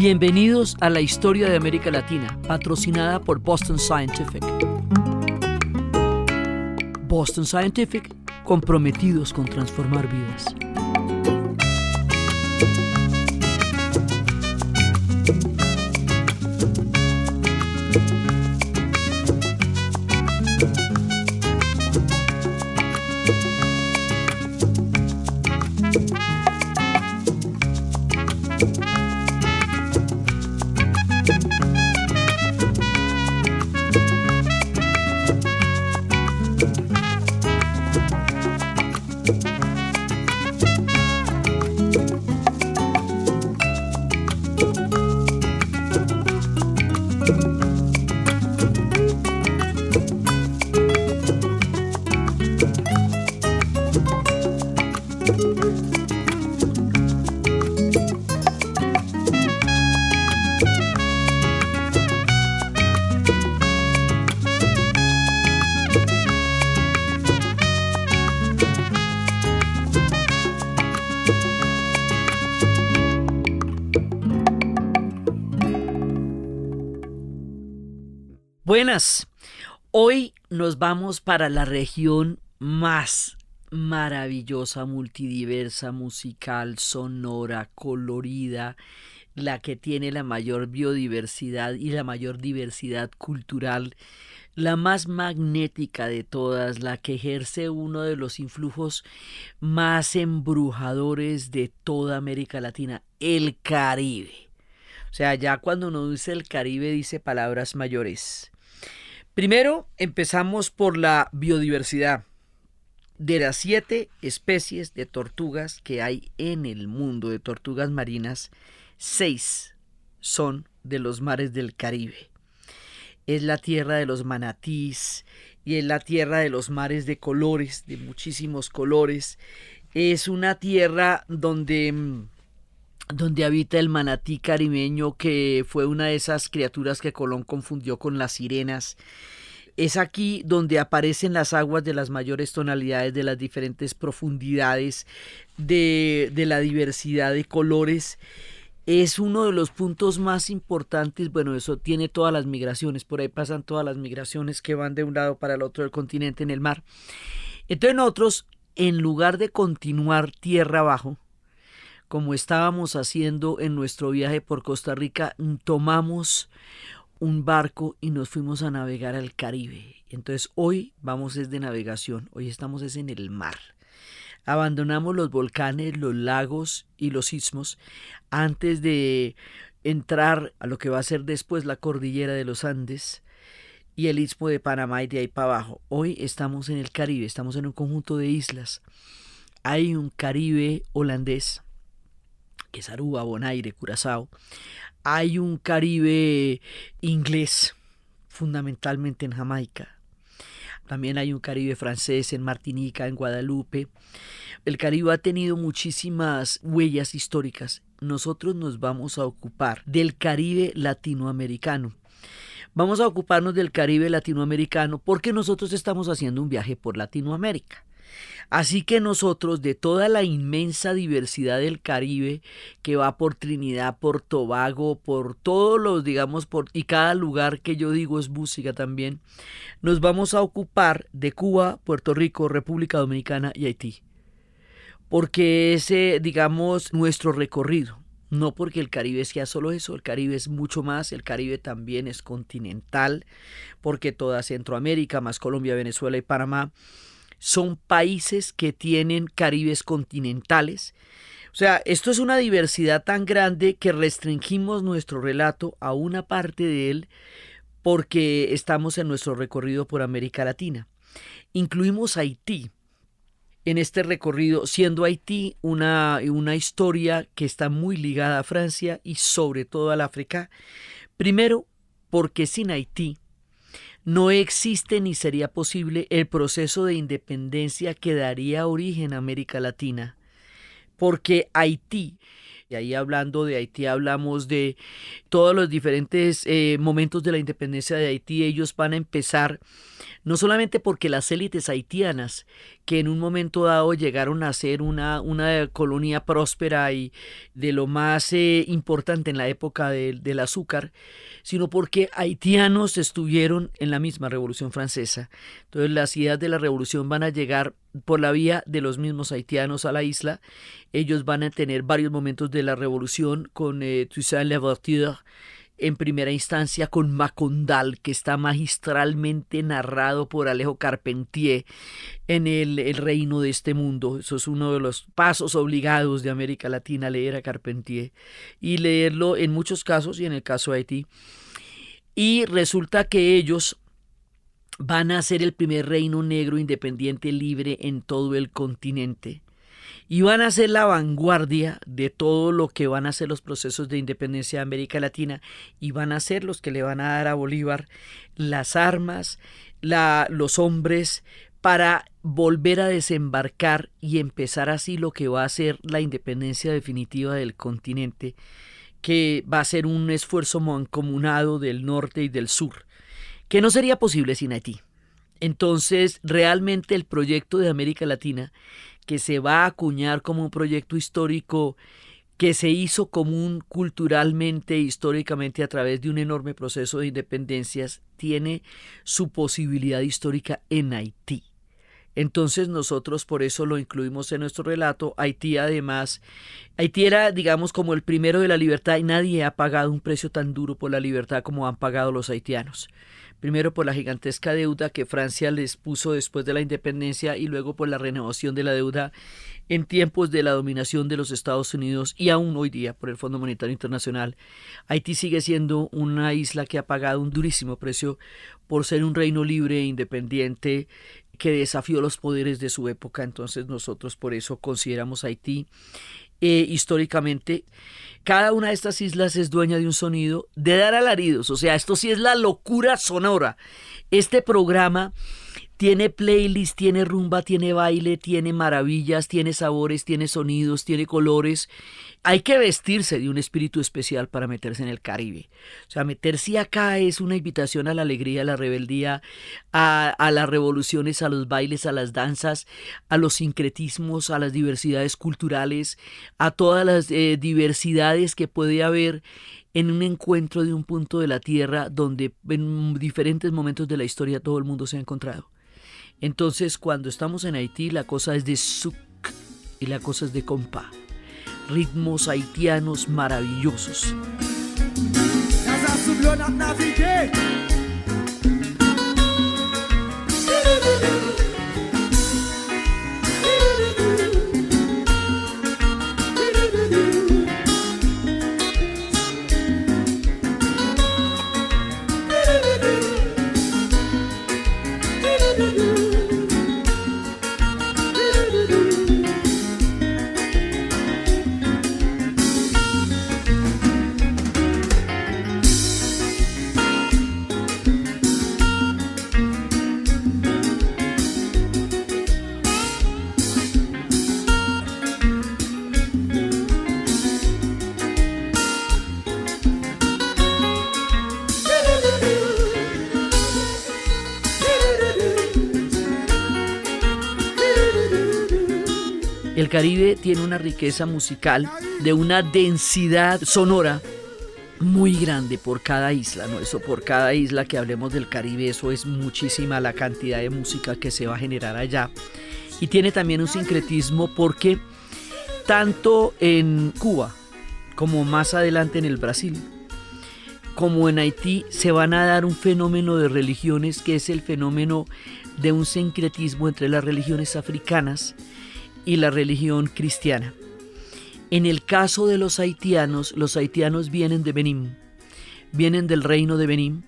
Bienvenidos a la historia de América Latina, patrocinada por Boston Scientific. Boston Scientific, comprometidos con transformar vidas. Buenas, hoy nos vamos para la región más maravillosa, multidiversa, musical, sonora, colorida, la que tiene la mayor biodiversidad y la mayor diversidad cultural, la más magnética de todas, la que ejerce uno de los influjos más embrujadores de toda América Latina, el Caribe. O sea, ya cuando uno dice el Caribe dice palabras mayores. Primero, empezamos por la biodiversidad. De las 7 especies de tortugas que hay en el mundo, de tortugas marinas, 6 son de los mares del Caribe. Es la tierra de los manatís y es la tierra de los mares de colores, de muchísimos colores. Es una tierra donde habita el manatí caribeño, que fue una de esas criaturas que Colón confundió con las sirenas. Es aquí donde aparecen las aguas de las mayores tonalidades, de las diferentes profundidades, de la diversidad de colores. Es uno de los puntos más importantes. Bueno, eso tiene todas las migraciones, por ahí pasan todas las migraciones que van de un lado para el otro del continente en el mar. Entonces nosotros, en lugar de continuar tierra abajo, como estábamos haciendo en nuestro viaje por Costa Rica, tomamos un barco y nos fuimos a navegar al Caribe. Entonces hoy vamos de navegación, hoy estamos en el mar. Abandonamos los volcanes, los lagos y los istmos antes de entrar a lo que va a ser después la cordillera de los Andes y el istmo de Panamá y de ahí para abajo. Hoy estamos en el Caribe, estamos en un conjunto de islas. Hay un Caribe holandés, que es Aruba, Bonaire, Curazao. Hay un Caribe inglés, fundamentalmente en Jamaica. También hay un Caribe francés en Martinica, en Guadalupe. El Caribe ha tenido muchísimas huellas históricas. Nosotros nos vamos a ocupar del Caribe latinoamericano. Vamos a ocuparnos del Caribe latinoamericano porque nosotros estamos haciendo un viaje por Latinoamérica. Así que nosotros, de toda la inmensa diversidad del Caribe, que va por Trinidad, por Tobago, por todos los, y cada lugar que yo digo es música también, nos vamos a ocupar de Cuba, Puerto Rico, República Dominicana y Haití. Porque ese, nuestro recorrido. No porque el Caribe sea solo eso, el Caribe es mucho más, el Caribe también es continental, porque toda Centroamérica, más Colombia, Venezuela y Panamá, son países que tienen Caribes continentales. O sea, esto es una diversidad tan grande que restringimos nuestro relato a una parte de él porque estamos en nuestro recorrido por América Latina. Incluimos Haití en este recorrido, siendo Haití una historia que está muy ligada a Francia y sobre todo al África. Primero, porque sin Haití no existe ni sería posible el proceso de independencia que daría origen a América Latina, porque Haití, y ahí hablando de Haití hablamos de todos los diferentes momentos de la independencia de Haití. Ellos van a empezar no solamente porque las élites haitianas que en un momento dado llegaron a ser una colonia próspera y de lo más importante en la época del azúcar, sino porque haitianos estuvieron en la misma Revolución Francesa. Entonces las ideas de la revolución van a llegar por la vía de los mismos haitianos a la isla. Ellos van a tener varios momentos de la revolución con Toussaint Louverture, en primera instancia con Macondal, que está magistralmente narrado por Alejo Carpentier en el reino de este mundo. Eso es uno de los pasos obligados de América Latina, leer a Carpentier y leerlo en muchos casos y en el caso de Haití. Y resulta que ellos van a ser el primer reino negro independiente libre en todo el continente. Y van a ser la vanguardia de todo lo que van a ser los procesos de independencia de América Latina y van a ser los que le van a dar a Bolívar las armas, los hombres para volver a desembarcar y empezar así lo que va a ser la independencia definitiva del continente, que va a ser un esfuerzo mancomunado del norte y del sur, que no sería posible sin Haití. Entonces, realmente el proyecto de América Latina, que se va a acuñar como un proyecto histórico que se hizo común culturalmente e históricamente a través de un enorme proceso de independencias, tiene su posibilidad histórica en Haití. Entonces nosotros por eso lo incluimos en nuestro relato. Haití además, Haití era digamos como el primero de la libertad y nadie ha pagado un precio tan duro por la libertad como han pagado los haitianos. Primero por la gigantesca deuda que Francia les puso después de la independencia y luego por la renegociación de la deuda en tiempos de la dominación de los Estados Unidos y aún hoy día por el Fondo Monetario Internacional. Haití sigue siendo una isla que ha pagado un durísimo precio por ser un reino libre e independiente que desafió los poderes de su época. Entonces nosotros por eso consideramos Haití históricamente. Cada una de estas islas es dueña de un sonido de dar alaridos, o sea, esto sí es la locura sonora. Este programa tiene playlist, tiene rumba, tiene baile, tiene maravillas, tiene sabores, tiene sonidos, tiene colores. Hay que vestirse de un espíritu especial para meterse en el Caribe. O sea, meterse acá es una invitación a la alegría, a la rebeldía, a las revoluciones, a los bailes, a las danzas, a los sincretismos, a las diversidades culturales, a todas las diversidades que puede haber en un encuentro de un punto de la tierra donde en diferentes momentos de la historia todo el mundo se ha encontrado. Entonces, cuando estamos en Haití, la cosa es de souk y la cosa es de compa. Ritmos haitianos maravillosos. El Caribe tiene una riqueza musical de una densidad sonora muy grande por cada isla, ¿no? Eso por cada isla que hablemos del Caribe, eso es muchísima la cantidad de música que se va a generar allá. Y tiene también un sincretismo porque tanto en Cuba como más adelante en el Brasil, como en Haití, se van a dar un fenómeno de religiones que es el fenómeno de un sincretismo entre las religiones africanas y la religión cristiana. En el caso de los haitianos vienen de Benín, vienen del reino de Benín.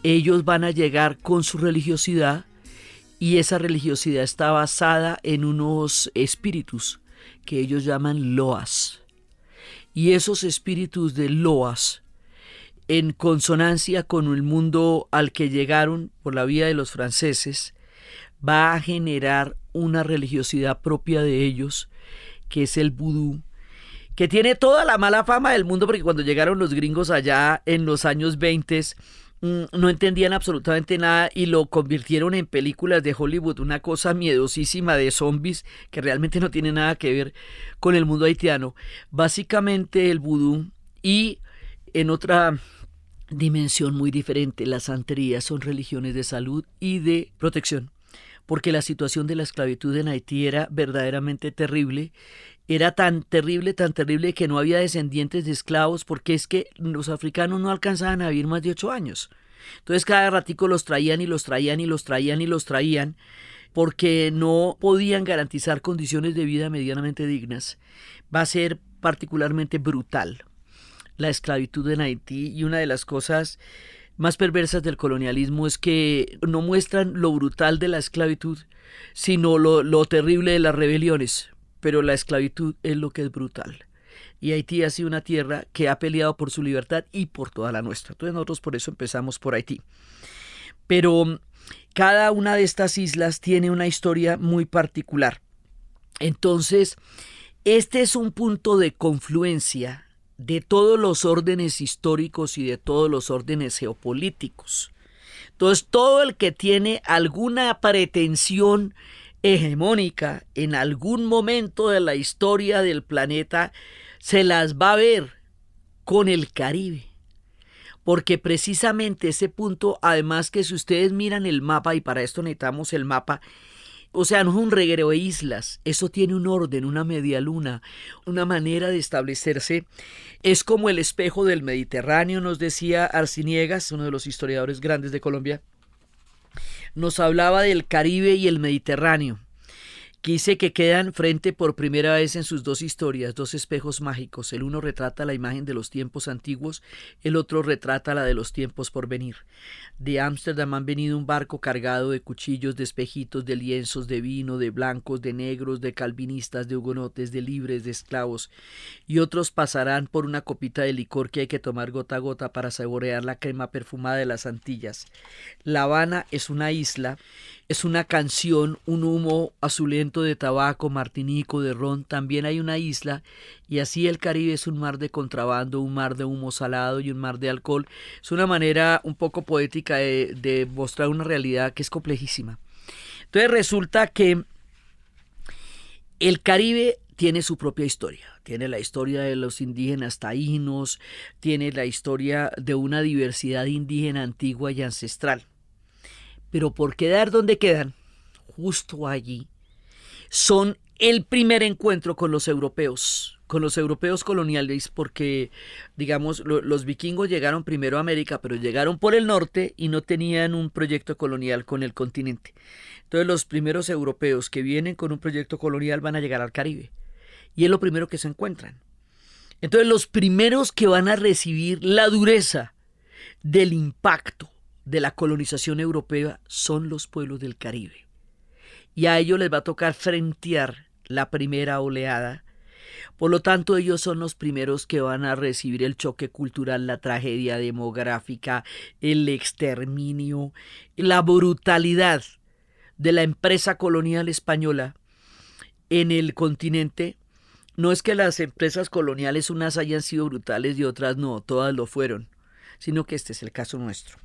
Ellos van a llegar con su religiosidad y esa religiosidad está basada en unos espíritus que ellos llaman loas. Y esos espíritus de loas, en consonancia con el mundo al que llegaron por la vía de los franceses, va a generar una religiosidad propia de ellos, que es el vudú, que tiene toda la mala fama del mundo, porque cuando llegaron los gringos allá en los años 20, no entendían absolutamente nada y lo convirtieron en películas de Hollywood, una cosa miedosísima de zombies que realmente no tiene nada que ver con el mundo haitiano. Básicamente el vudú y en otra dimensión muy diferente, la santería son religiones de salud y de protección, porque la situación de la esclavitud en Haití era verdaderamente terrible. Era tan terrible que no había descendientes de esclavos, porque es que los africanos no alcanzaban a vivir más de 8 años. Entonces cada ratico los traían y los traían y los traían y los traían, porque no podían garantizar condiciones de vida medianamente dignas. Va a ser particularmente brutal la esclavitud en Haití, y una de las cosas más perversas del colonialismo es que no muestran lo brutal de la esclavitud, sino lo terrible de las rebeliones. Pero la esclavitud es lo que es brutal. Y Haití ha sido una tierra que ha peleado por su libertad y por toda la nuestra. Entonces nosotros por eso empezamos por Haití. Pero cada una de estas islas tiene una historia muy particular. Entonces, este es un punto de confluencia de todos los órdenes históricos y de todos los órdenes geopolíticos. Entonces, todo el que tiene alguna pretensión hegemónica en algún momento de la historia del planeta se las va a ver con el Caribe. Porque precisamente ese punto, además que si ustedes miran el mapa, y para esto necesitamos el mapa, o sea, no es un reguero de islas, eso tiene un orden, una media luna, una manera de establecerse. Es como el espejo del Mediterráneo, nos decía Arciniegas, uno de los historiadores grandes de Colombia. Nos hablaba del Caribe y el Mediterráneo, que dice que quedan frente por primera vez en sus dos historias, dos espejos mágicos. El uno retrata la imagen de los tiempos antiguos, el otro retrata la de los tiempos por venir. De Ámsterdam han venido un barco cargado de cuchillos, de espejitos, de lienzos, de vino, de blancos, de negros, de calvinistas, de hugonotes, de libres, de esclavos. Y otros pasarán por una copita de licor que hay que tomar gota a gota para saborear la crema perfumada de las Antillas. La Habana es una isla, es una canción, un humo azulento de tabaco, martinico, de ron. También hay una isla, y así el Caribe es un mar de contrabando, un mar de humo salado y un mar de alcohol. Es una manera un poco poética de mostrar una realidad que es complejísima. Entonces resulta que el Caribe tiene su propia historia. Tiene la historia de los indígenas taínos, tiene la historia de una diversidad indígena antigua y ancestral. Pero por quedar donde quedan, justo allí, son el primer encuentro con los europeos coloniales, porque, digamos, los vikingos llegaron primero a América, pero llegaron por el norte y no tenían un proyecto colonial con el continente. Entonces los primeros europeos que vienen con un proyecto colonial van a llegar al Caribe, y es lo primero que se encuentran. Entonces los primeros que van a recibir la dureza del impacto de la colonización europea son los pueblos del Caribe, y a ellos les va a tocar frentear la primera oleada. Por lo tanto, ellos son los primeros que van a recibir el choque cultural, la tragedia demográfica, el exterminio, la brutalidad de la empresa colonial española en el continente. No es que las empresas coloniales unas hayan sido brutales y otras no, todas lo fueron, sino que este es el caso nuestro.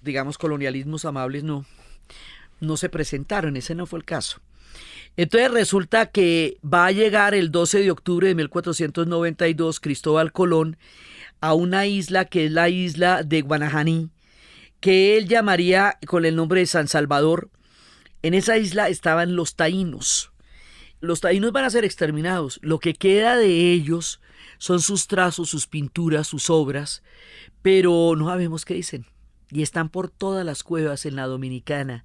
Digamos, colonialismos amables no se presentaron, ese no fue el caso. Entonces resulta que va a llegar el 12 de octubre de 1492 Cristóbal Colón a una isla que es la isla de Guanajaní, que él llamaría con el nombre de San Salvador. En esa isla estaban los taínos. Los taínos van a ser exterminados. Lo que queda de ellos son sus trazos, sus pinturas, sus obras, pero no sabemos qué dicen. Y están por todas las cuevas en la Dominicana.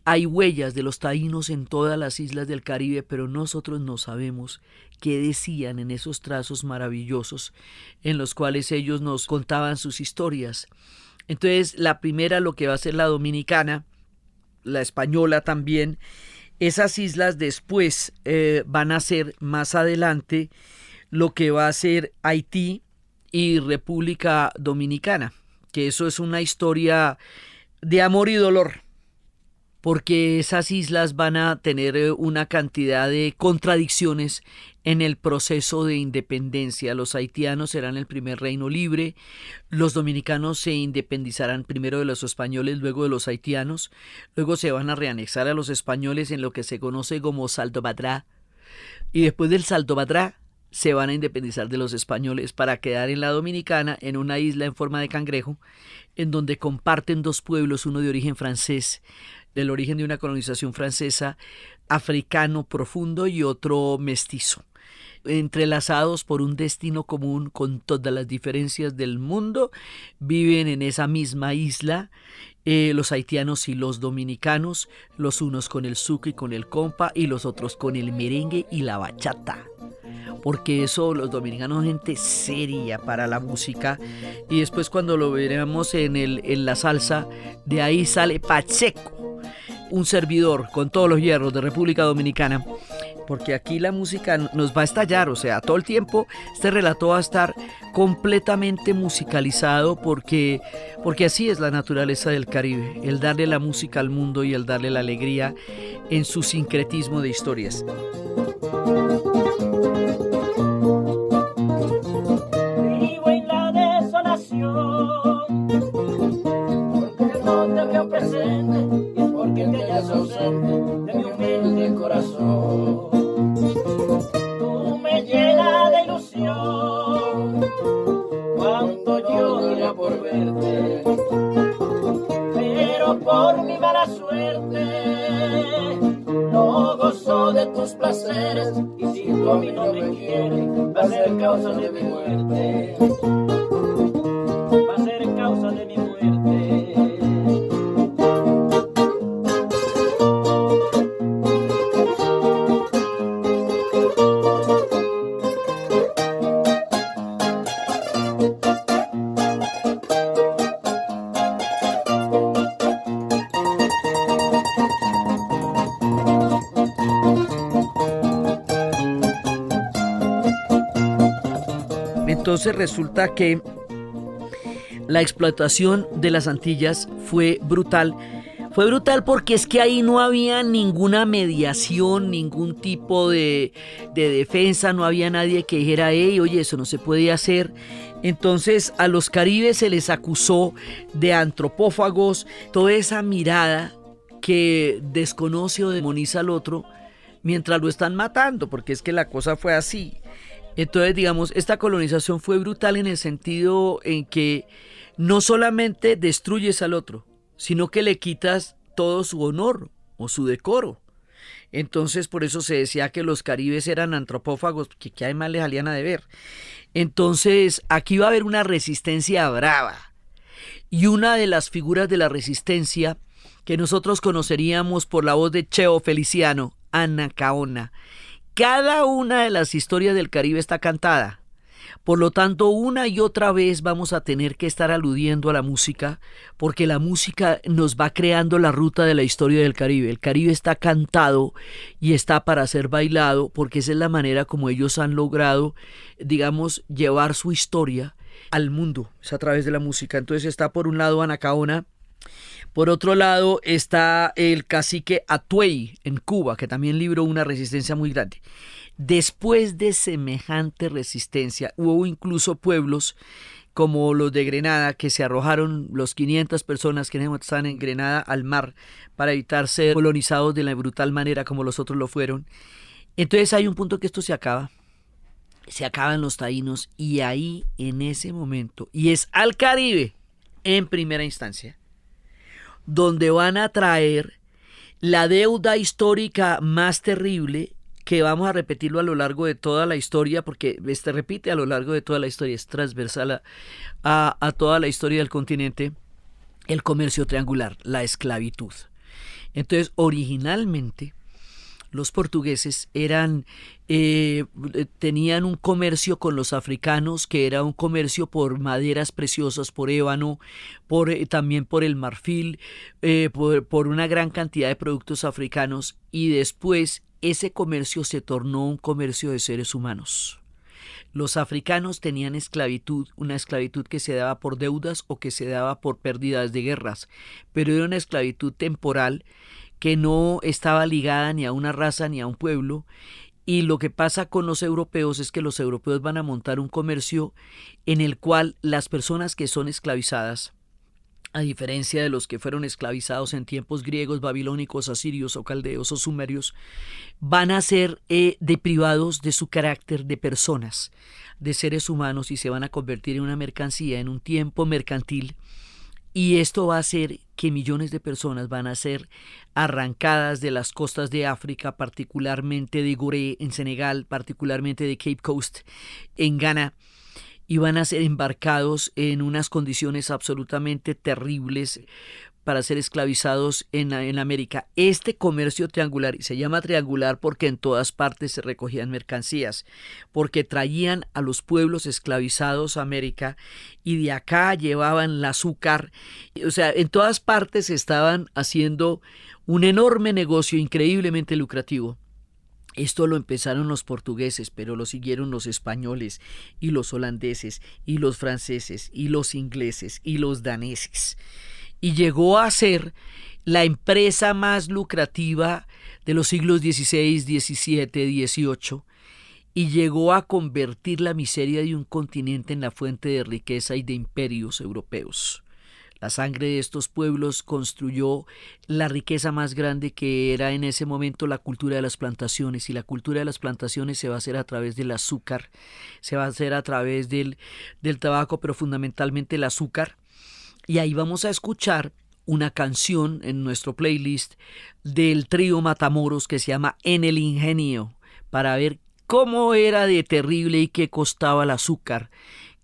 Hay huellas de los taínos en todas las islas del Caribe, pero nosotros no sabemos qué decían en esos trazos maravillosos en los cuales ellos nos contaban sus historias. Entonces, la primera, lo que va a ser la dominicana, la española también. Esas islas después van a ser más adelante lo que va a ser Haití y República Dominicana, que eso es una historia de amor y dolor. porque esas islas van a tener una cantidad de contradicciones en el proceso de independencia. Los haitianos serán el primer reino libre, los dominicanos se independizarán primero de los españoles, luego de los haitianos, luego se van a reanexar a los españoles en lo que se conoce como Salto Batrá, y después del Salto Batrá se van a independizar de los españoles para quedar en la Dominicana, en una isla en forma de cangrejo, en donde comparten dos pueblos, uno de origen francés, del origen de una colonización francesa, africano profundo, y otro mestizo, entrelazados por un destino común con todas las diferencias del mundo, viven en esa misma isla, los haitianos y los dominicanos, los unos con el zuco y con el compa, y los otros con el merengue y la bachata. Porque eso, los dominicanos son gente seria para la música, y después cuando lo veremos en la salsa, de ahí sale Pacheco, un servidor con todos los hierros de República Dominicana, porque aquí la música nos va a estallar, o sea, todo el tiempo este relato va a estar completamente musicalizado, porque así es la naturaleza del Caribe, el darle la música al mundo y el darle la alegría en su sincretismo de historias. Vivo en la desolación, porque no te veo presente, y es porque te hallas ausente de mi humilde corazón. Tú me llenas de ilusión cuando yo iría por verte, pero por mi mala suerte no gozo de tus placeres, y si tú a mí no me quieres, va a ser causa de mi muerte, va a ser causa de mi muerte. Entonces resulta que la explotación de las Antillas fue brutal. Fue brutal porque es que ahí no había ninguna mediación, ningún tipo de defensa, no había nadie que dijera, hey, oye, eso no se puede hacer. Entonces a los caribes se les acusó de antropófagos, toda esa mirada que desconoce o demoniza al otro mientras lo están matando, porque es que la cosa fue así. Entonces, digamos, esta colonización fue brutal en el sentido en que no solamente destruyes al otro, sino que le quitas todo su honor o su decoro. Entonces, por eso se decía que los caribes eran antropófagos, que además les salían a deber. Entonces, aquí va a haber una resistencia brava. Y una de las figuras de la resistencia que nosotros conoceríamos por la voz de Cheo Feliciano, Anacaona. Cada una de las historias del Caribe está cantada. Por lo tanto, una y otra vez vamos a tener que estar aludiendo a la música, porque la música nos va creando la ruta de la historia del Caribe. El Caribe está cantado y está para ser bailado, porque esa es la manera como ellos han logrado, digamos, llevar su historia al mundo. Es a través de la música. Entonces está por un lado Anacaona. Por otro lado está el cacique Atuey en Cuba, que también libró una resistencia muy grande. Después de semejante resistencia, hubo incluso pueblos como los de Grenada, que se arrojaron los 500 personas que estaban en Grenada al mar para evitar ser colonizados de la brutal manera como los otros lo fueron. Entonces hay un punto que esto se acaba. Se acaban los taínos, y ahí en ese momento, y es al Caribe en primera instancia, donde van a traer la deuda histórica más terrible, que vamos a repetirlo a lo largo de toda la historia, porque se repite a lo largo de toda la historia, es transversal a toda la historia del continente, el comercio triangular, la esclavitud. Entonces, originalmente, los portugueses tenían un comercio con los africanos, que era un comercio por maderas preciosas, por ébano, también por el marfil, por una gran cantidad de productos africanos, y después ese comercio se tornó un comercio de seres humanos. Los africanos tenían esclavitud, una esclavitud que se daba por deudas o que se daba por pérdidas de guerras, pero era una esclavitud temporal que no estaba ligada ni a una raza ni a un pueblo. Y lo que pasa con los europeos es que los europeos van a montar un comercio en el cual las personas que son esclavizadas, a diferencia de los que fueron esclavizados en tiempos griegos, babilónicos, asirios o caldeos o sumerios, van a ser deprivados de su carácter de personas, de seres humanos, y se van a convertir en una mercancía, en un tiempo mercantil. Y esto va a hacer que millones de personas van a ser arrancadas de las costas de África, particularmente de Gorée en Senegal, particularmente de Cape Coast en Ghana, y van a ser embarcados en unas condiciones absolutamente terribles para ser esclavizados en América. Este comercio triangular, y se llama triangular porque en todas partes se recogían mercancías, porque traían a los pueblos esclavizados a América y de acá llevaban el azúcar. O sea, en todas partes estaban haciendo un enorme negocio increíblemente lucrativo. Esto lo empezaron los portugueses, pero lo siguieron los españoles y los holandeses y los franceses y los ingleses y los daneses. Y llegó a ser la empresa más lucrativa de los siglos XVI, XVII, XVIII, y llegó a convertir la miseria de un continente en la fuente de riqueza y de imperios europeos. La sangre de estos pueblos construyó la riqueza más grande, que era en ese momento la cultura de las plantaciones, y la cultura de las plantaciones se va a hacer a través del azúcar, se va a hacer a través del tabaco, pero fundamentalmente el azúcar. Y ahí vamos a escuchar una canción en nuestro playlist del trío Matamoros que se llama En el Ingenio, para ver cómo era de terrible y qué costaba el azúcar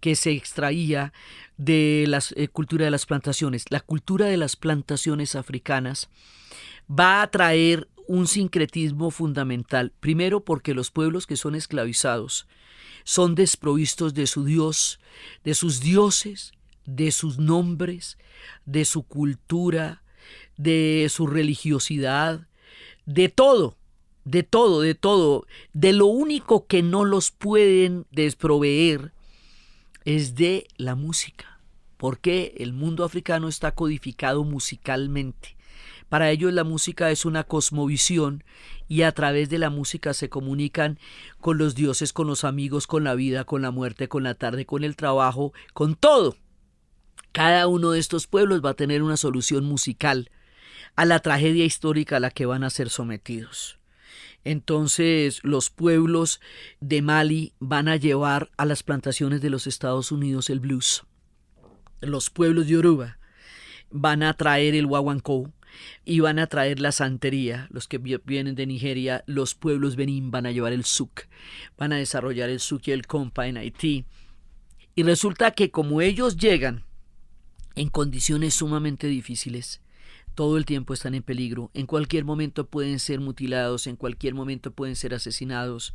que se extraía de la cultura de las plantaciones. La cultura de las plantaciones africanas va a traer un sincretismo fundamental. Primero, porque los pueblos que son esclavizados son desprovistos de su Dios, de sus dioses, de sus nombres, de su cultura, de su religiosidad, de todo, de todo, de todo. De lo único que no los pueden desproveer es de la música, porque el mundo africano está codificado musicalmente. Para ellos la música es una cosmovisión, y a través de la música se comunican con los dioses, con los amigos, con la vida, con la muerte, con la tarde, con el trabajo, con todo. Cada uno de estos pueblos va a tener una solución musical a la tragedia histórica a la que van a ser sometidos. Entonces, los pueblos de Mali van a llevar a las plantaciones de los Estados Unidos el blues. Los pueblos de Yoruba van a traer el guaguancó y van a traer la santería. Los que vienen de Nigeria, los pueblos Benín, van a llevar el zouk, van a desarrollar el zouk y el compa en Haití. Y resulta que como ellos llegan en condiciones sumamente difíciles, todo el tiempo están en peligro, en cualquier momento pueden ser mutilados, en cualquier momento pueden ser asesinados.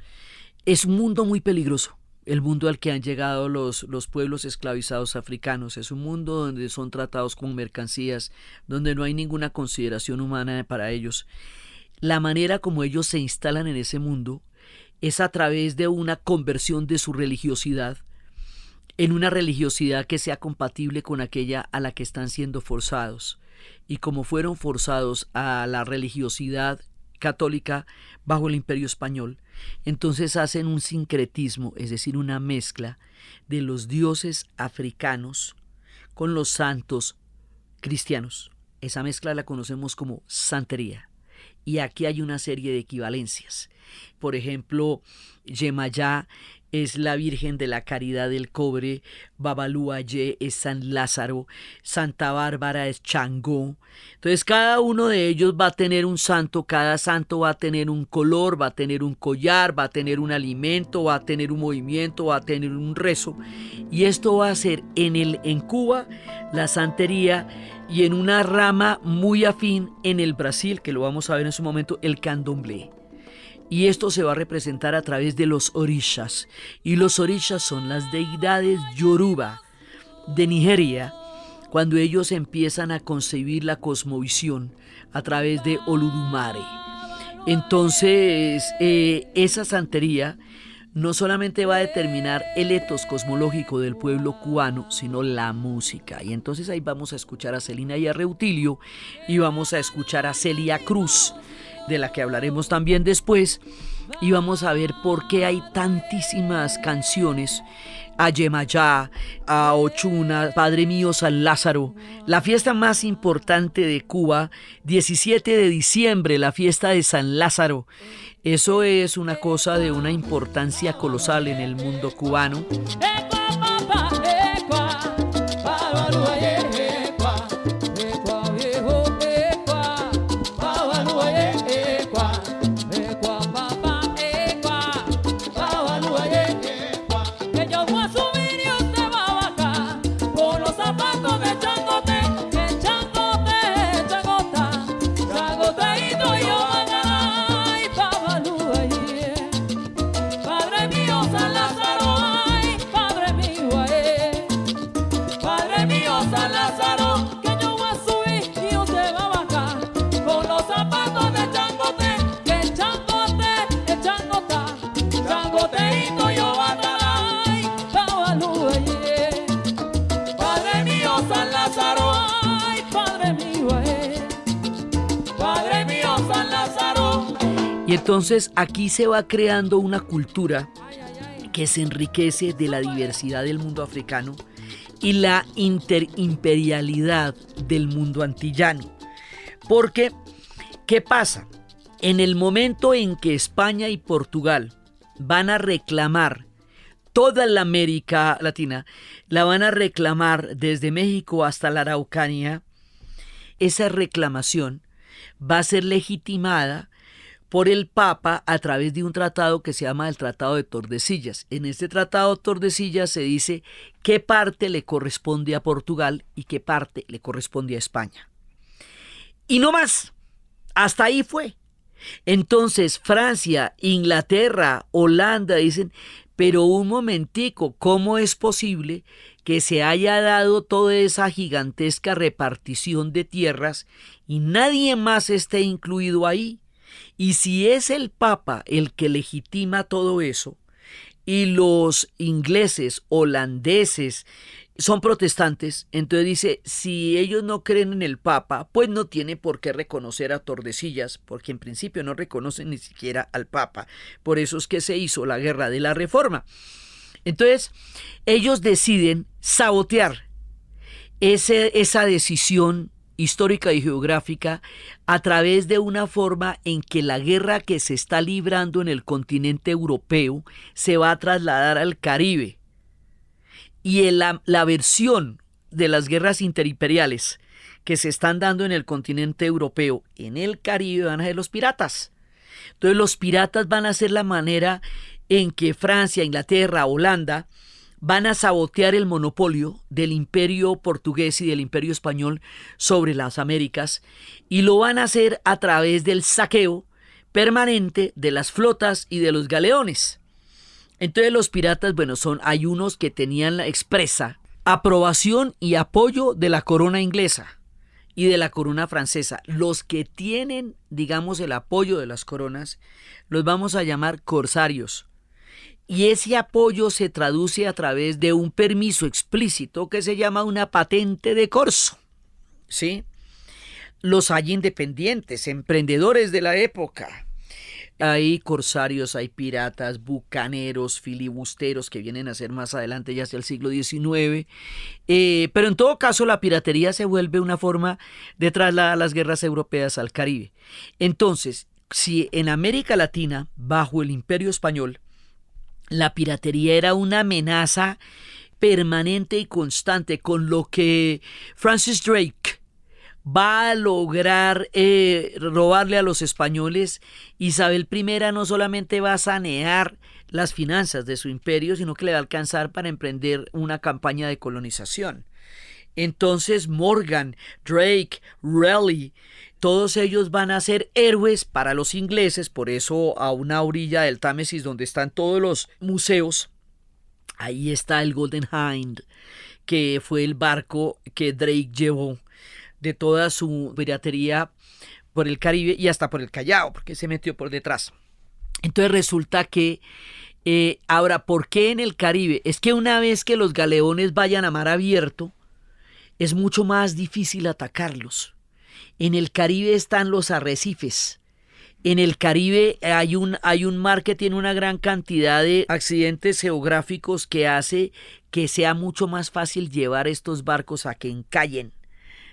Es un mundo muy peligroso, el mundo al que han llegado los pueblos esclavizados africanos. Es un mundo donde son tratados como mercancías, donde no hay ninguna consideración humana para ellos. La manera como ellos se instalan en ese mundo es a través de una conversión de su religiosidad en una religiosidad que sea compatible con aquella a la que están siendo forzados. Y como fueron forzados a la religiosidad católica bajo el Imperio Español, entonces hacen un sincretismo, es decir, una mezcla de los dioses africanos con los santos cristianos. Esa mezcla la conocemos como santería. Y aquí hay una serie de equivalencias. Por ejemplo, Yemayá es la Virgen de la Caridad del Cobre, Babalú Ayé es San Lázaro, Santa Bárbara es Changó. Entonces cada uno de ellos va a tener un santo, cada santo va a tener un color, va a tener un collar, va a tener un alimento, va a tener un movimiento, va a tener un rezo. Y esto va a ser en Cuba la santería, y en una rama muy afín en el Brasil, que lo vamos a ver en su momento, el candomblé. Y esto se va a representar a través de los orishas. Y los orishas son las deidades yoruba de Nigeria, cuando ellos empiezan a concebir la cosmovisión a través de Oludumare. Entonces, esa santería no solamente va a determinar el etos cosmológico del pueblo cubano, sino la música. Y entonces ahí vamos a escuchar a Celina y a Reutilio, y vamos a escuchar a Celia Cruz, de la que hablaremos también después, y vamos a ver por qué hay tantísimas canciones. A Yemayá, a Ochuna, Padre Mío San Lázaro, la fiesta más importante de Cuba, 17 de diciembre, la fiesta de San Lázaro. Eso es una cosa de una importancia colosal en el mundo cubano. Y entonces aquí se va creando una cultura que se enriquece de la diversidad del mundo africano y la interimperialidad del mundo antillano. Porque, ¿qué pasa? En el momento en que España y Portugal van a reclamar toda la América Latina, la van a reclamar desde México hasta la Araucanía, esa reclamación va a ser legitimada por el Papa a través de un tratado que se llama el Tratado de Tordesillas. En este Tratado de Tordesillas se dice qué parte le corresponde a Portugal y qué parte le corresponde a España. Y no más, hasta ahí fue. Entonces Francia, Inglaterra, Holanda dicen, pero un momentico, ¿cómo es posible que se haya dado toda esa gigantesca repartición de tierras y nadie más esté incluido ahí? Y si es el Papa el que legitima todo eso, y los ingleses, holandeses, son protestantes, entonces dice, si ellos no creen en el Papa, pues no tiene por qué reconocer a Tordesillas, porque en principio no reconocen ni siquiera al Papa. Por eso es que se hizo la Guerra de la Reforma. Entonces, ellos deciden sabotear esa decisión histórica y geográfica a través de una forma en que la guerra que se está librando en el continente europeo se va a trasladar al Caribe. Y la versión de las guerras interimperiales que se están dando en el continente europeo, en el Caribe, van a ser los piratas. Entonces los piratas van a ser la manera en que Francia, Inglaterra, Holanda van a sabotear el monopolio del imperio portugués y del imperio español sobre las Américas, y lo van a hacer a través del saqueo permanente de las flotas y de los galeones. Entonces los piratas, bueno, hay unos que tenían la expresa aprobación y apoyo de la corona inglesa y de la corona francesa. Los que tienen, digamos, el apoyo de las coronas, los vamos a llamar corsarios. Y ese apoyo se traduce a través de un permiso explícito que se llama una patente de corso, ¿sí? Los hay independientes, emprendedores de la época. Hay corsarios, hay piratas, bucaneros, filibusteros que vienen a ser más adelante, ya hacia el siglo XIX. Pero en todo caso la piratería se vuelve una forma de trasladar las guerras europeas al Caribe. Entonces, si en América Latina, bajo el Imperio Español, la piratería era una amenaza permanente y constante, con lo que Francis Drake va a lograr robarle a los españoles, Isabel I no solamente va a sanear las finanzas de su imperio, sino que le va a alcanzar para emprender una campaña de colonización. Entonces Morgan, Drake, Raleigh, todos ellos van a ser héroes para los ingleses. Por eso a una orilla del Támesis, donde están todos los museos, ahí está el Golden Hind, que fue el barco que Drake llevó de toda su piratería por el Caribe y hasta por el Callao, porque se metió por detrás. Entonces resulta que Ahora, ¿por qué en el Caribe? Es que una vez que los galeones vayan a mar abierto, es mucho más difícil atacarlos. En el Caribe están los arrecifes. En el Caribe hay un mar que tiene una gran cantidad de accidentes geográficos que hace que sea mucho más fácil llevar estos barcos a que encallen,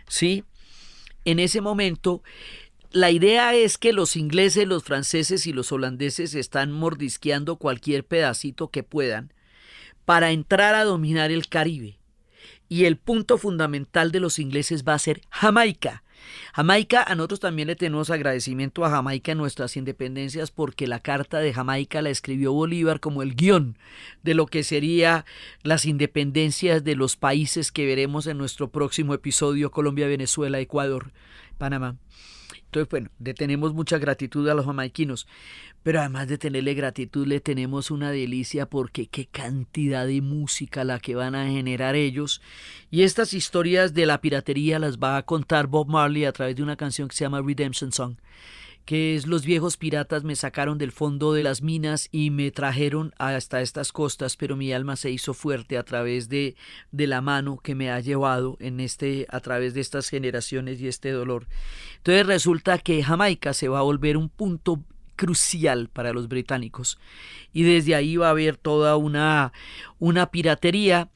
¿sí? En ese momento, la idea es que los ingleses, los franceses y los holandeses están mordisqueando cualquier pedacito que puedan para entrar a dominar el Caribe. Y el punto fundamental de los ingleses va a ser Jamaica. Jamaica, a nosotros también le tenemos agradecimiento a Jamaica en nuestras independencias porque la Carta de Jamaica la escribió Bolívar como el guión de lo que serían las independencias de los países que veremos en nuestro próximo episodio: Colombia, Venezuela, Ecuador, Panamá. Entonces, bueno, le tenemos mucha gratitud a los jamaiquinos, pero además de tenerle gratitud, le tenemos una delicia porque qué cantidad de música la que van a generar ellos. Y estas historias de la piratería las va a contar Bob Marley a través de una canción que se llama Redemption Song, que es: los viejos piratas me sacaron del fondo de las minas y me trajeron hasta estas costas, pero mi alma se hizo fuerte a través de la mano que me ha llevado a través de estas generaciones y este dolor. Entonces resulta que Jamaica se va a volver un punto crucial para los británicos y desde ahí va a haber toda una piratería.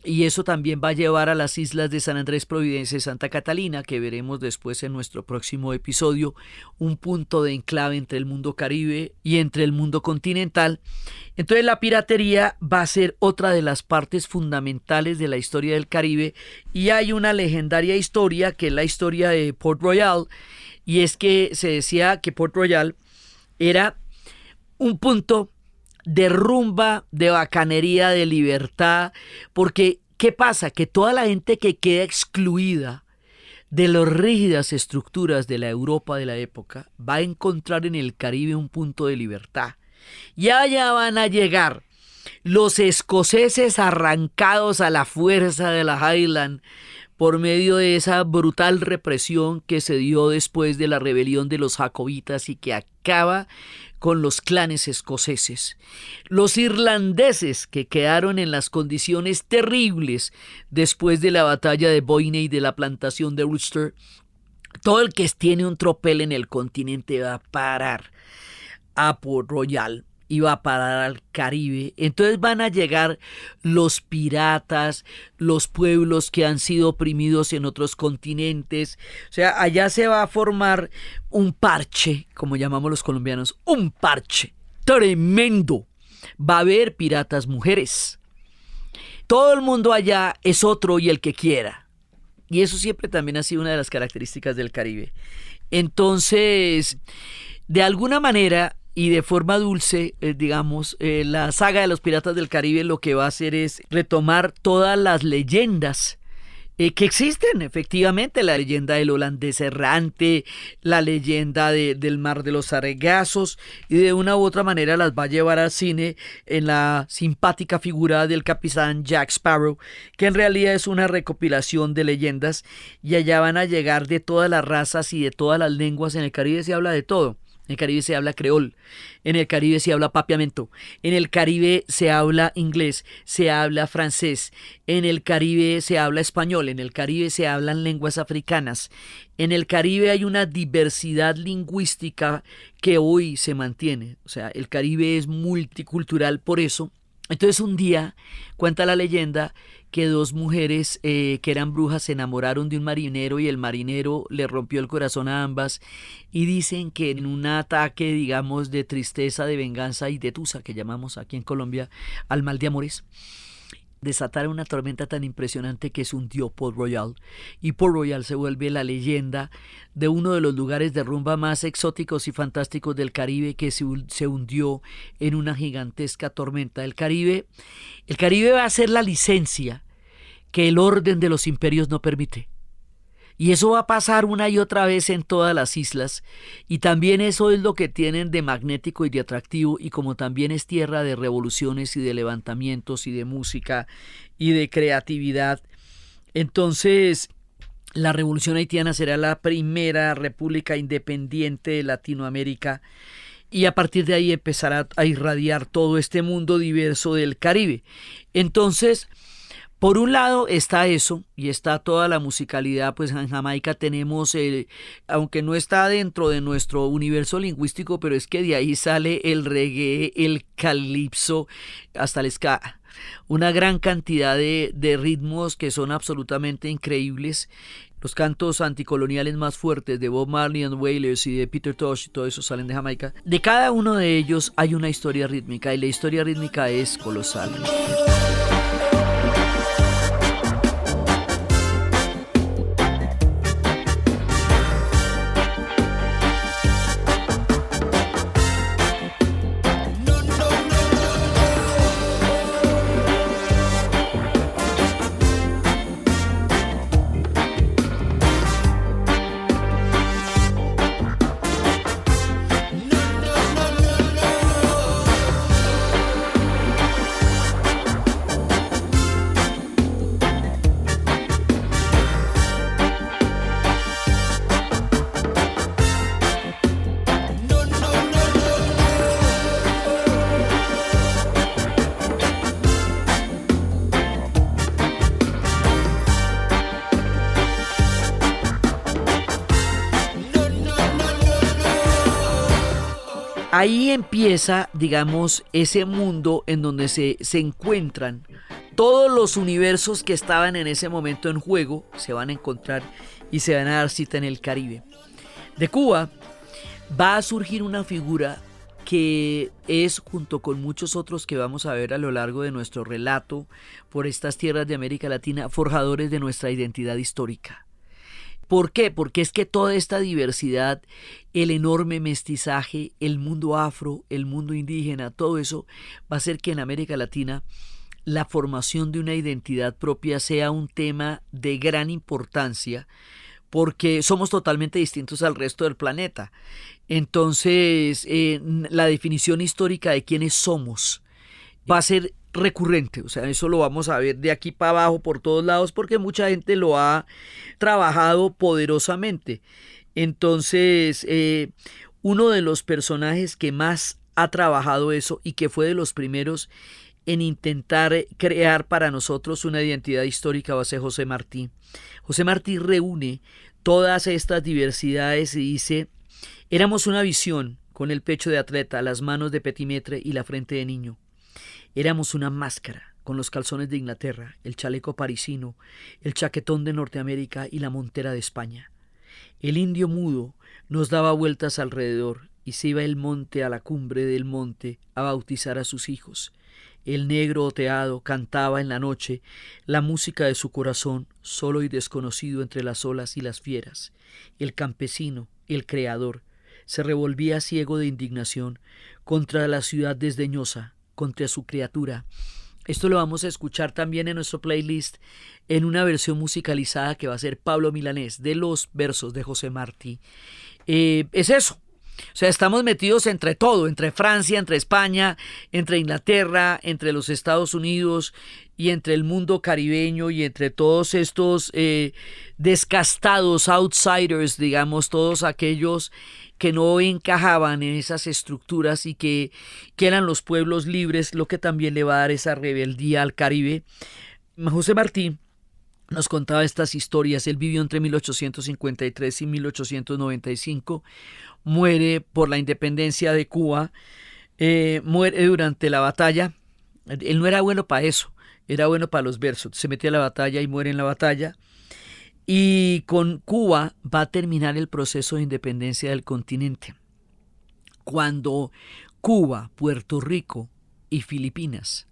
Y eso también va a llevar a las islas de San Andrés, Providencia y Santa Catalina, que veremos después en nuestro próximo episodio, un punto de enclave entre el mundo caribe y entre el mundo continental. Entonces la piratería va a ser otra de las partes fundamentales de la historia del Caribe, y hay una legendaria historia que es la historia de Port Royal, y es que se decía que Port Royal era un punto de rumba, de bacanería, de libertad, porque ¿qué pasa? Que toda la gente que queda excluida de las rígidas estructuras de la Europa de la época va a encontrar en el Caribe un punto de libertad. Y allá van a llegar los escoceses arrancados a la fuerza de la Highland por medio de esa brutal represión que se dio después de la rebelión de los jacobitas y que acaba con los clanes escoceses. Los irlandeses, que quedaron en las condiciones terribles después de la batalla de Boyne y de la plantación de Ulster. Todo el que tiene un tropel en el continente va a parar a Port Royal y va a parar al Caribe. Entonces van a llegar los piratas, los pueblos que han sido oprimidos en otros continentes. O sea, allá se va a formar un parche, como llamamos los colombianos, un parche tremendo. Va a haber piratas mujeres. Todo el mundo allá es otro y el que quiera. Y eso siempre también ha sido una de las características del Caribe. Entonces, de alguna manera y de forma dulce, la saga de los Piratas del Caribe lo que va a hacer es retomar todas las leyendas que existen, efectivamente: la leyenda del holandés errante, la leyenda del mar de los sargazos, y de una u otra manera las va a llevar al cine en la simpática figura del capitán Jack Sparrow, que en realidad es una recopilación de leyendas, y allá van a llegar de todas las razas y de todas las lenguas. En el Caribe se habla de todo. En el Caribe se habla creol, en el Caribe se habla papiamento, en el Caribe se habla inglés, se habla francés, en el Caribe se habla español, en el Caribe se hablan lenguas africanas. En el Caribe hay una diversidad lingüística que hoy se mantiene. O sea, el Caribe es multicultural por eso. Entonces un día cuenta la leyenda que dos mujeres que eran brujas se enamoraron de un marinero y el marinero le rompió el corazón a ambas, y dicen que en un ataque, digamos, de tristeza, de venganza y de tusa, que llamamos aquí en Colombia al mal de amores, desataron una tormenta tan impresionante que se hundió Port Royal, y Port Royal se vuelve la leyenda de uno de los lugares de rumba más exóticos y fantásticos del Caribe, que se hundió en una gigantesca tormenta. El Caribe va a ser la licencia que el orden de los imperios no permite. Y eso va a pasar una y otra vez en todas las islas, y también eso es lo que tienen de magnético y de atractivo, y como también es tierra de revoluciones y de levantamientos y de música y de creatividad. Entonces, la Revolución Haitiana será la primera república independiente de Latinoamérica, y a partir de ahí empezar a irradiar todo este mundo diverso del Caribe. Entonces, por un lado está eso y está toda la musicalidad, pues en Jamaica tenemos, aunque no está dentro de nuestro universo lingüístico, pero es que de ahí sale el reggae, el calipso, hasta el ska. Una gran cantidad de ritmos que son absolutamente increíbles. Los cantos anticoloniales más fuertes de Bob Marley and Wailers y de Peter Tosh y todo eso salen de Jamaica. De cada uno de ellos hay una historia rítmica y la historia rítmica es colosal. Ahí empieza, digamos, ese mundo en donde se encuentran todos los universos que estaban en ese momento en juego, se van a encontrar y se van a dar cita en el Caribe. De Cuba va a surgir una figura que es, junto con muchos otros que vamos a ver a lo largo de nuestro relato por estas tierras de América Latina, forjadores de nuestra identidad histórica. ¿Por qué? Porque es que toda esta diversidad, el enorme mestizaje, el mundo afro, el mundo indígena, todo eso va a hacer que en América Latina la formación de una identidad propia sea un tema de gran importancia, porque somos totalmente distintos al resto del planeta. Entonces, la definición histórica de quiénes somos va a ser recurrente, o sea, eso lo vamos a ver de aquí para abajo por todos lados porque mucha gente lo ha trabajado poderosamente. Entonces, uno de los personajes que más ha trabajado eso y que fue de los primeros en intentar crear para nosotros una identidad histórica va a ser José Martí. José Martí reúne todas estas diversidades y dice: éramos una visión con el pecho de atleta, las manos de petimetre y la frente de niño. Éramos una máscara, con los calzones de Inglaterra, el chaleco parisino, el chaquetón de Norteamérica y la montera de España. El indio mudo nos daba vueltas alrededor y se iba el monte a la cumbre del monte a bautizar a sus hijos. El negro oteado cantaba en la noche la música de su corazón, solo y desconocido entre las olas y las fieras. El campesino, el creador, se revolvía ciego de indignación contra la ciudad desdeñosa, contra su criatura. Esto lo vamos a escuchar también en nuestro playlist en una versión musicalizada que va a ser Pablo Milanés, de los versos de José Martí. Es eso. O sea, estamos metidos entre todo, entre Francia, entre España, entre Inglaterra, entre los Estados Unidos y entre el mundo caribeño y entre todos estos descastados outsiders, digamos, todos aquellos que no encajaban en esas estructuras y que eran los pueblos libres, lo que también le va a dar esa rebeldía al Caribe. José Martí nos contaba estas historias. Él vivió entre 1853 y 1895, muere por la independencia de Cuba, muere durante la batalla. Él no era bueno para eso, era bueno para los versos. Se mete a la batalla y muere en la batalla. Y con Cuba va a terminar el proceso de independencia del continente. Cuando Cuba, Puerto Rico y Filipinas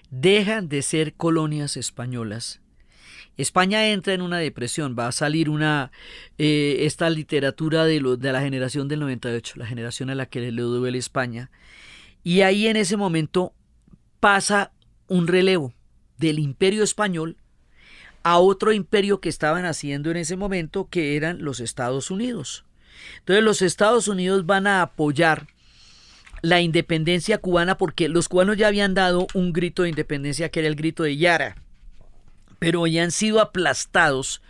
dejan de ser colonias españolas, España entra en una depresión. Va a salir esta literatura de la generación del 98, la generación a la que le duele España. Y ahí en ese momento pasa un relevo del imperio español a otro imperio que estaban haciendo en ese momento, que eran los Estados Unidos. Entonces los Estados Unidos van a apoyar la independencia cubana porque los cubanos ya habían dado un grito de independencia que era el grito de Yara, pero ya han sido aplastados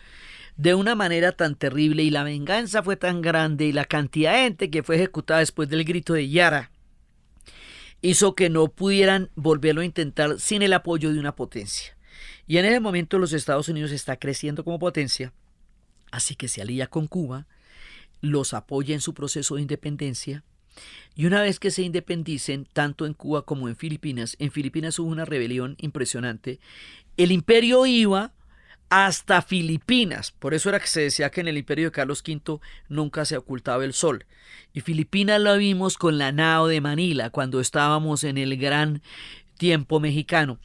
de una manera tan terrible y la venganza fue tan grande y la cantidad de gente que fue ejecutada después del grito de Yara hizo que no pudieran volverlo a intentar sin el apoyo de una potencia. Y en ese momento los Estados Unidos está creciendo como potencia, así que se alía con Cuba, los apoya en su proceso de independencia, y una vez que se independicen, tanto en Cuba como en Filipinas hubo una rebelión impresionante. El imperio iba hasta Filipinas, por eso era que se decía que en el imperio de Carlos V nunca se ocultaba el sol. Y Filipinas lo vimos con la nao de Manila, cuando estábamos en el gran tiempo mexicano.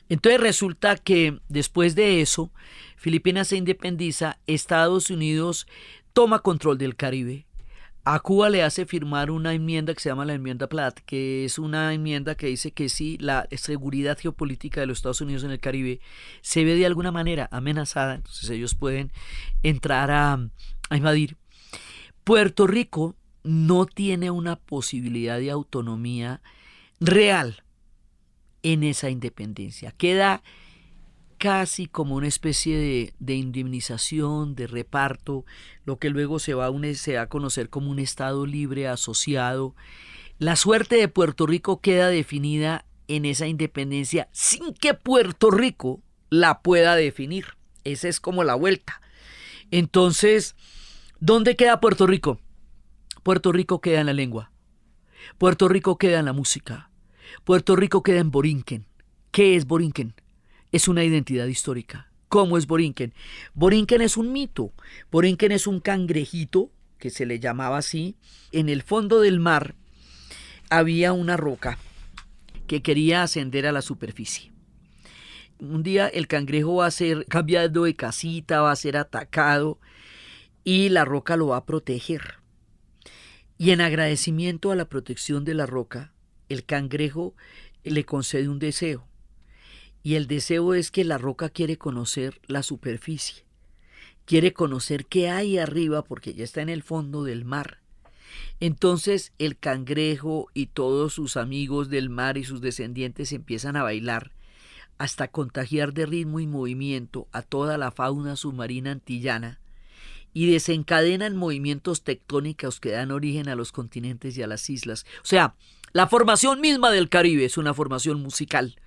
Entonces resulta que después de eso, Filipinas se independiza, Estados Unidos toma control del Caribe. A Cuba le hace firmar una enmienda que se llama la enmienda Platt, que es una enmienda que dice que si la seguridad geopolítica de los Estados Unidos en el Caribe se ve de alguna manera amenazada, entonces ellos pueden entrar a invadir. Puerto Rico no tiene una posibilidad de autonomía real en esa independencia. Queda casi como una especie de indemnización, de reparto, lo que luego se va a conocer como un Estado libre asociado. La suerte de Puerto Rico queda definida en esa independencia sin que Puerto Rico la pueda definir. Esa es como la vuelta. Entonces, ¿dónde queda Puerto Rico? Puerto Rico queda en la lengua. Puerto Rico queda en la música. Puerto Rico queda en Borinquen. ¿Qué es Borinquen? Es una identidad histórica. ¿Cómo es Borinquen? Borinquen es un mito. Borinquen es un cangrejito, que se le llamaba así. En el fondo del mar había una roca que quería ascender a la superficie. Un día el cangrejo va a ser cambiado de casita, va a ser atacado y la roca lo va a proteger. Y en agradecimiento a la protección de la roca, el cangrejo le concede un deseo. Y el deseo es que la roca quiere conocer la superficie, quiere conocer qué hay arriba porque ya está en el fondo del mar. Entonces el cangrejo y todos sus amigos del mar y sus descendientes empiezan a bailar hasta contagiar de ritmo y movimiento a toda la fauna submarina antillana y desencadenan movimientos tectónicos que dan origen a los continentes y a las islas. O sea, la formación misma del Caribe es una formación musical,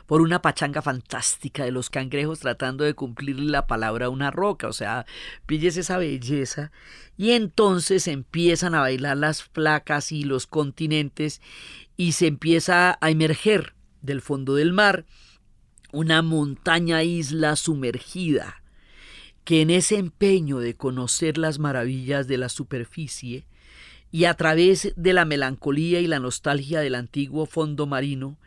por una pachanga fantástica de los cangrejos tratando de cumplirle la palabra a una roca. O sea, pilles esa belleza. Y entonces empiezan a bailar las placas y los continentes y se empieza a emerger del fondo del mar una montaña isla sumergida que en ese empeño de conocer las maravillas de la superficie y a través de la melancolía y la nostalgia del antiguo fondo marino,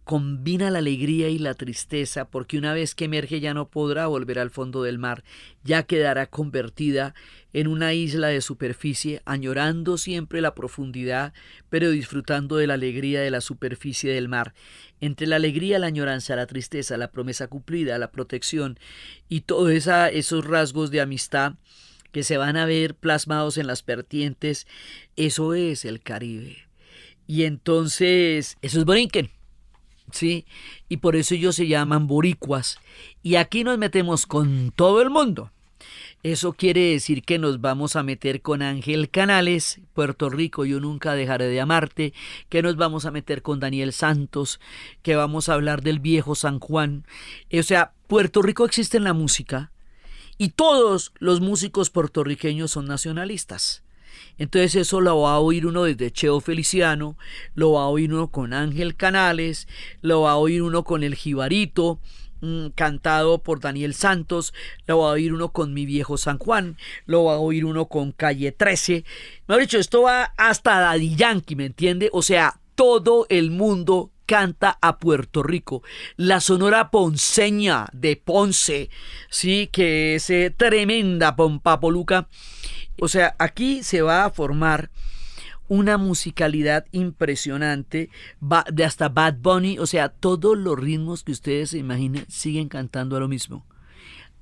combina la alegría y la tristeza, porque una vez que emerge ya no podrá volver al fondo del mar, ya quedará convertida en una isla de superficie, añorando siempre la profundidad, pero disfrutando de la alegría de la superficie del mar. Entre la alegría, la añoranza, la tristeza, la promesa cumplida, la protección y todos esos rasgos de amistad que se van a ver plasmados en las vertientes, eso es el Caribe. Y entonces, eso es Borinquen. ¿Sí? Y por eso ellos se llaman boricuas. Y aquí nos metemos con todo el mundo. Eso quiere decir que nos vamos a meter con Ángel Canales, Puerto Rico, yo nunca dejaré de amarte, que nos vamos a meter con Daniel Santos, que vamos a hablar del viejo San Juan. O sea, Puerto Rico existe en la música y todos los músicos puertorriqueños son nacionalistas. Entonces eso lo va a oír uno desde Cheo Feliciano, lo va a oír uno con Ángel Canales, lo va a oír uno con El Jibarito, cantado por Daniel Santos, lo va a oír uno con Mi Viejo San Juan, lo va a oír uno con Calle 13. Mejor dicho, esto va hasta Daddy Yankee, ¿me entiende? O sea, todo el mundo canta a Puerto Rico. La Sonora Ponceña de Ponce, sí, que es tremenda pompapoluca. O sea, aquí se va a formar una musicalidad impresionante de hasta Bad Bunny. O sea, todos los ritmos que ustedes se imaginen siguen cantando a lo mismo,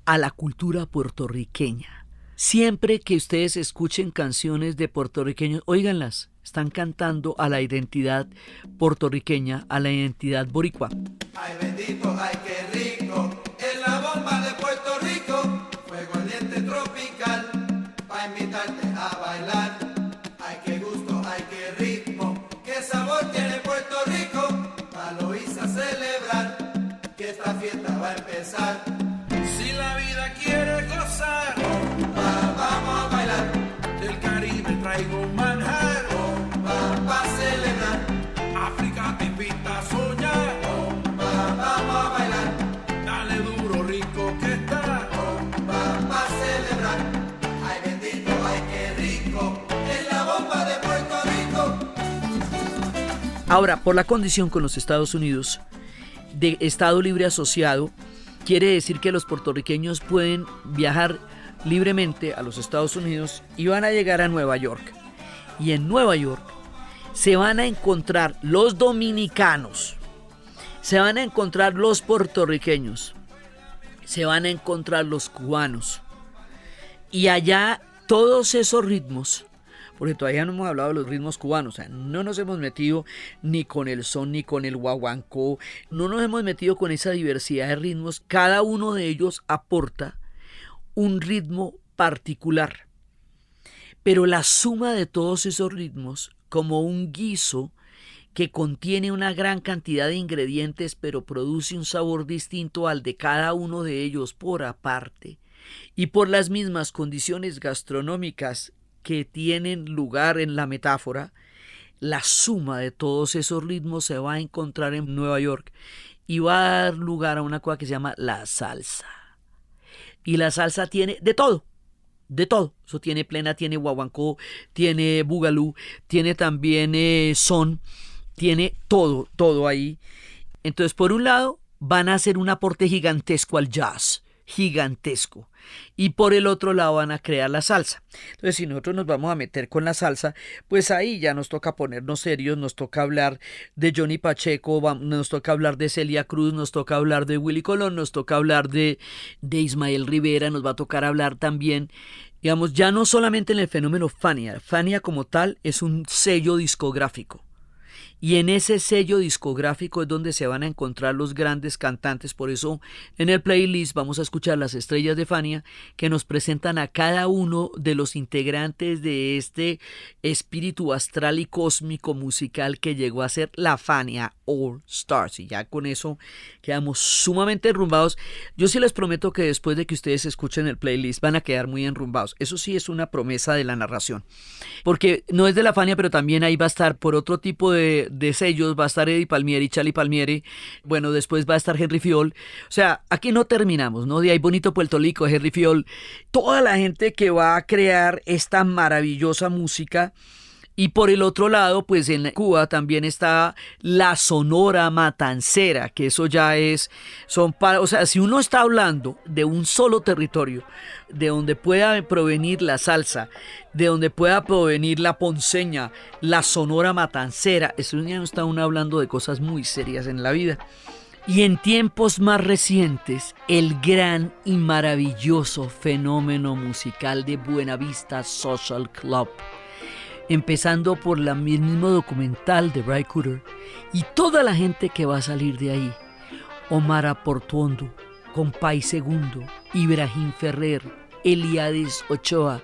a la cultura puertorriqueña. Siempre que ustedes escuchen canciones de puertorriqueños, óiganlas, están cantando a la identidad puertorriqueña, a la identidad boricua. Ay bendito, ay qué rico, en la bomba de Puerto Rico, fuego ardiente, Ahora, por la condición con los Estados Unidos de Estado libre asociado, quiere decir que los puertorriqueños pueden viajar libremente a los Estados Unidos y van a llegar a Nueva York. Y en Nueva York se van a encontrar los dominicanos, se van a encontrar los puertorriqueños, se van a encontrar los cubanos. Y allá todos esos ritmos, porque todavía no hemos hablado de los ritmos cubanos, o sea, no nos hemos metido ni con el son ni con el guaguancó, no nos hemos metido con esa diversidad de ritmos. Cada uno de ellos aporta un ritmo particular, pero la suma de todos esos ritmos, como un guiso que contiene una gran cantidad de ingredientes pero produce un sabor distinto al de cada uno de ellos por aparte, y por las mismas condiciones gastronómicas que tienen lugar en la metáfora, la suma de todos esos ritmos se va a encontrar en Nueva York y va a dar lugar a una cosa que se llama la salsa. Y la salsa tiene de todo. De todo, eso tiene plena, tiene guaguancó, tiene bugalú, tiene también son, tiene todo ahí. Entonces, por un lado, van a hacer un aporte gigantesco al jazz, gigantesco, y por el otro lado van a crear la salsa. Entonces, si nosotros nos vamos a meter con la salsa, pues ahí ya nos toca ponernos serios, nos toca hablar de Johnny Pacheco, nos toca hablar de Celia Cruz, nos toca hablar de Willy Colón, nos toca hablar de Ismael Rivera, nos va a tocar hablar también, digamos, ya no solamente en el fenómeno Fania. Fania como tal es un sello discográfico. Y en ese sello discográfico es donde se van a encontrar los grandes cantantes. Por eso en el playlist vamos a escuchar las estrellas de Fania, que nos presentan a cada uno de los integrantes de este espíritu astral y cósmico musical que llegó a ser la Fania All Stars. Y ya con eso quedamos sumamente enrumbados. Yo sí les prometo que después de que ustedes escuchen el playlist van a quedar muy enrumbados. Eso sí es una promesa de la narración. Porque no es de la Fania, pero también ahí va a estar por otro tipo de sellos, va a estar Eddie Palmieri, Charlie Palmieri, bueno, después va a estar Henry Fiol. O sea, aquí no terminamos, ¿no? De ahí bonito Puerto Rico, Henry Fiol, toda la gente que va a crear esta maravillosa música. Y por el otro lado, pues en Cuba también está la Sonora Matancera, que eso ya es, o sea, si uno está hablando de un solo territorio, de donde pueda provenir la salsa, de donde pueda provenir la ponceña, la Sonora Matancera, eso ya no está uno hablando de cosas muy serias en la vida. Y en tiempos más recientes, el gran y maravilloso fenómeno musical de Buenavista Social Club, empezando por el mismo documental de Ray Cooder y toda la gente que va a salir de ahí: Omar Portuondo, Compay Segundo, Ibrahim Ferrer, Eliades Ochoa,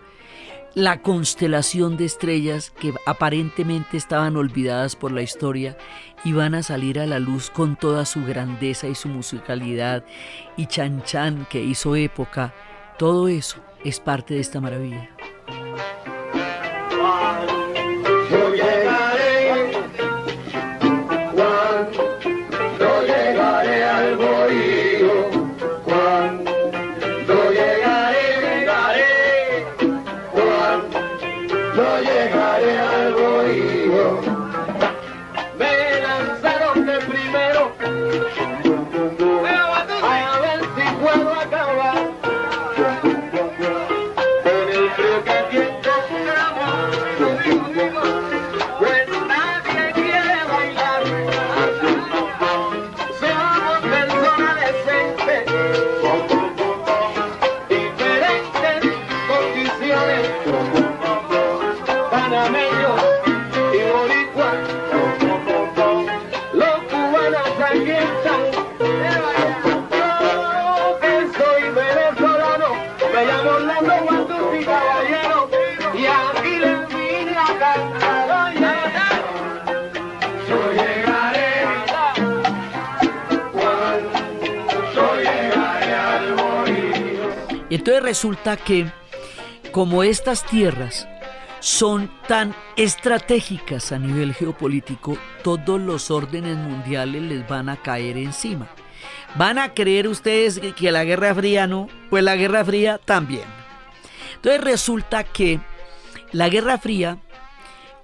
la constelación de estrellas que aparentemente estaban olvidadas por la historia y van a salir a la luz con toda su grandeza y su musicalidad, y Chan Chan, que hizo época. Todo eso es parte de esta maravilla. Yo llegaré, cuando llegaré al bohío, cuando llegaré, cuando llegaré al bohío. Me lanzaron de primero, a ver si puedo acabar con el frío que tiene. Y entonces resulta que, como estas tierras son tan estratégicas a nivel geopolítico, todos los órdenes mundiales les van a caer encima. ¿Van a creer ustedes que la Guerra Fría no? Pues la Guerra Fría también. Entonces resulta que la Guerra Fría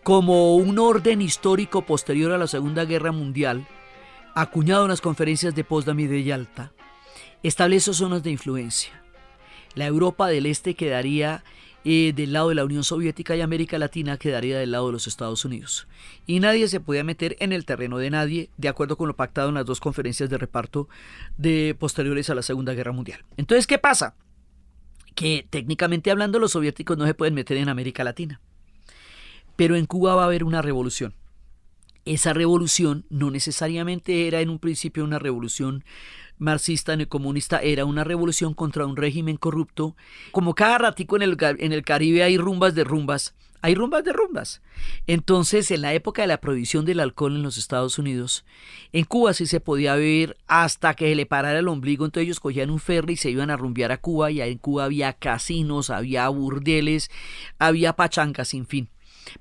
como un orden histórico posterior a la Segunda Guerra Mundial, acuñado en las conferencias de Potsdam y de Yalta, establece zonas de influencia. La Europa del Este quedaría del lado de la Unión Soviética y América Latina quedaría del lado de los Estados Unidos. Y nadie se podía meter en el terreno de nadie, de acuerdo con lo pactado en las dos conferencias de reparto posteriores a la Segunda Guerra Mundial. Entonces, ¿qué pasa? Que técnicamente hablando los soviéticos no se pueden meter en América Latina. Pero en Cuba va a haber una revolución. Esa revolución no necesariamente era en un principio una revolución marxista ni comunista, era una revolución contra un régimen corrupto. Como cada ratico en el Caribe hay rumbas de rumbas, hay rumbas de rumbas. Entonces, en la época de la prohibición del alcohol en los Estados Unidos, en Cuba sí se podía beber hasta que se le parara el ombligo. Entonces ellos cogían un ferry y se iban a rumbear a Cuba, y ahí en Cuba había casinos, había burdeles, había pachangas sin fin.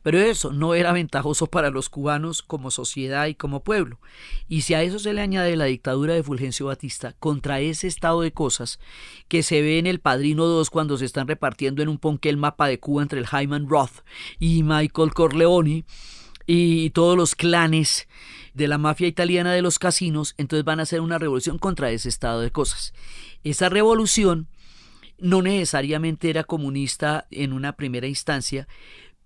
Pero eso no era ventajoso para los cubanos como sociedad y como pueblo. Y si a eso se le añade la dictadura de Fulgencio Batista, contra ese estado de cosas que se ve en El Padrino 2 cuando se están repartiendo en un ponqué el mapa de Cuba entre el Hyman Roth y Michael Corleone y todos los clanes de la mafia italiana de los casinos, entonces van a hacer una revolución contra ese estado de cosas. Esa revolución no necesariamente era comunista en una primera instancia,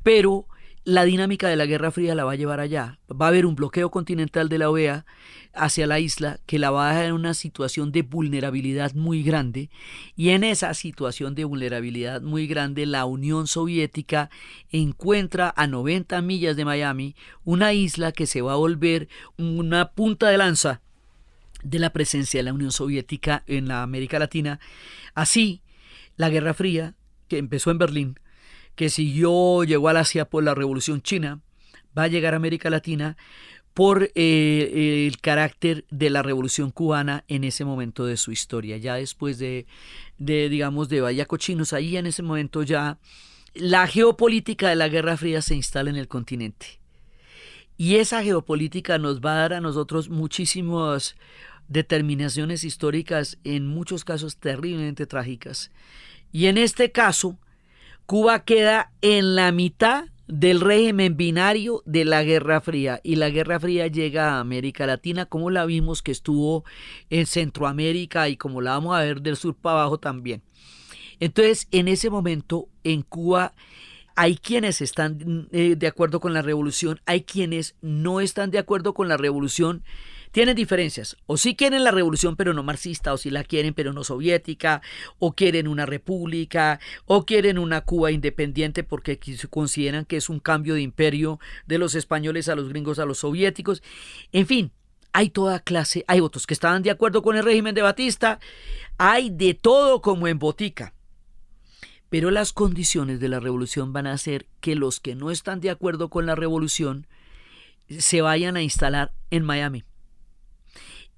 pero la dinámica de la Guerra Fría la va a llevar allá. Va a haber un bloqueo continental de la OEA hacia la isla que la va a dejar en una situación de vulnerabilidad muy grande, y en esa situación de vulnerabilidad muy grande la Unión Soviética encuentra a 90 millas de Miami una isla que se va a volver una punta de lanza de la presencia de la Unión Soviética en la América Latina. Así, la Guerra Fría, que empezó en Berlín, que llegó al Asia por la Revolución China, va a llegar a América Latina por el carácter de la Revolución Cubana en ese momento de su historia. Ya después de Vaya Cochinos, ahí en ese momento ya la geopolítica de la Guerra Fría se instala en el continente. Y esa geopolítica nos va a dar a nosotros muchísimas determinaciones históricas, en muchos casos terriblemente trágicas. Y en este caso, Cuba queda en la mitad del régimen binario de la Guerra Fría, y la Guerra Fría llega a América Latina, como la vimos que estuvo en Centroamérica y como la vamos a ver del sur para abajo también. Entonces, en ese momento, en Cuba hay quienes están de acuerdo con la revolución, hay quienes no están de acuerdo con la revolución. Tienen diferencias, o sí quieren la revolución pero no marxista, o sí la quieren pero no soviética, o quieren una república, o quieren una Cuba independiente porque consideran que es un cambio de imperio de los españoles a los gringos a los soviéticos. En fin, hay toda clase, hay otros que estaban de acuerdo con el régimen de Batista, hay de todo como en botica. Pero las condiciones de la revolución van a hacer que los que no están de acuerdo con la revolución se vayan a instalar en Miami.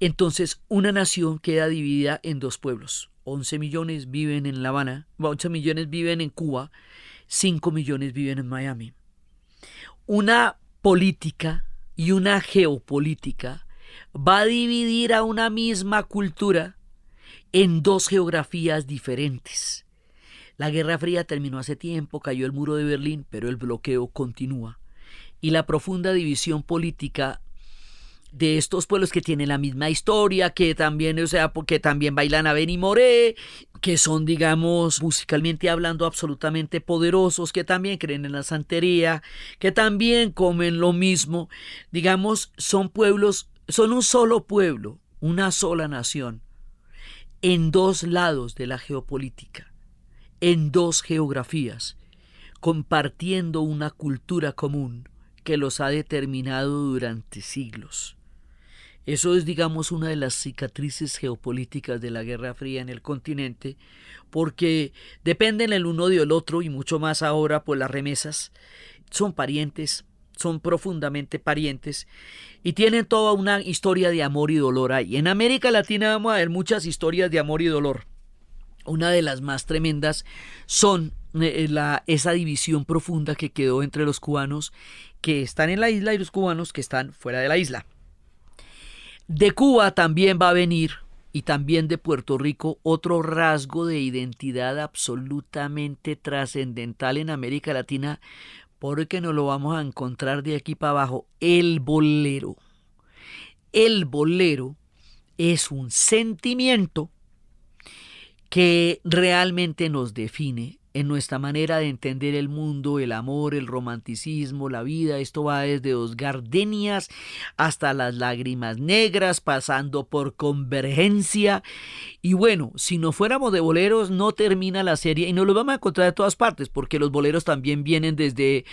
Entonces, una nación queda dividida en dos pueblos. 11 millones viven en La Habana, 11 millones viven en Cuba, 5 millones viven en Miami. Una política y una geopolítica va a dividir a una misma cultura en dos geografías diferentes. La Guerra Fría terminó hace tiempo, cayó el muro de Berlín, pero el bloqueo continúa. Y la profunda división política de estos pueblos que tienen la misma historia, que también, porque también bailan a Benny Moré, que son, digamos, musicalmente hablando absolutamente poderosos, que también creen en la santería, que también comen lo mismo, digamos, son pueblos, son un solo pueblo, una sola nación, en dos lados de la geopolítica, en dos geografías, compartiendo una cultura común que los ha determinado durante siglos. Eso es, digamos, una de las cicatrices geopolíticas de la Guerra Fría en el continente, porque dependen el uno del otro, y mucho más ahora por las remesas. Son parientes, son profundamente parientes, y tienen toda una historia de amor y dolor ahí. En América Latina vamos a ver muchas historias de amor y dolor. Una de las más tremendas son esa división profunda que quedó entre los cubanos que están en la isla y los cubanos que están fuera de la isla. De Cuba también va a venir, y también de Puerto Rico, otro rasgo de identidad absolutamente trascendental en América Latina, porque nos lo vamos a encontrar de aquí para abajo. El bolero. El bolero es un sentimiento que realmente nos define en nuestra manera de entender el mundo, el amor, el romanticismo, la vida. Esto va desde Dos Gardenias hasta Las Lágrimas Negras, pasando por Convergencia. Y bueno, si no fuéramos de boleros, no termina la serie y nos los vamos a encontrar de todas partes, porque los boleros también vienen desde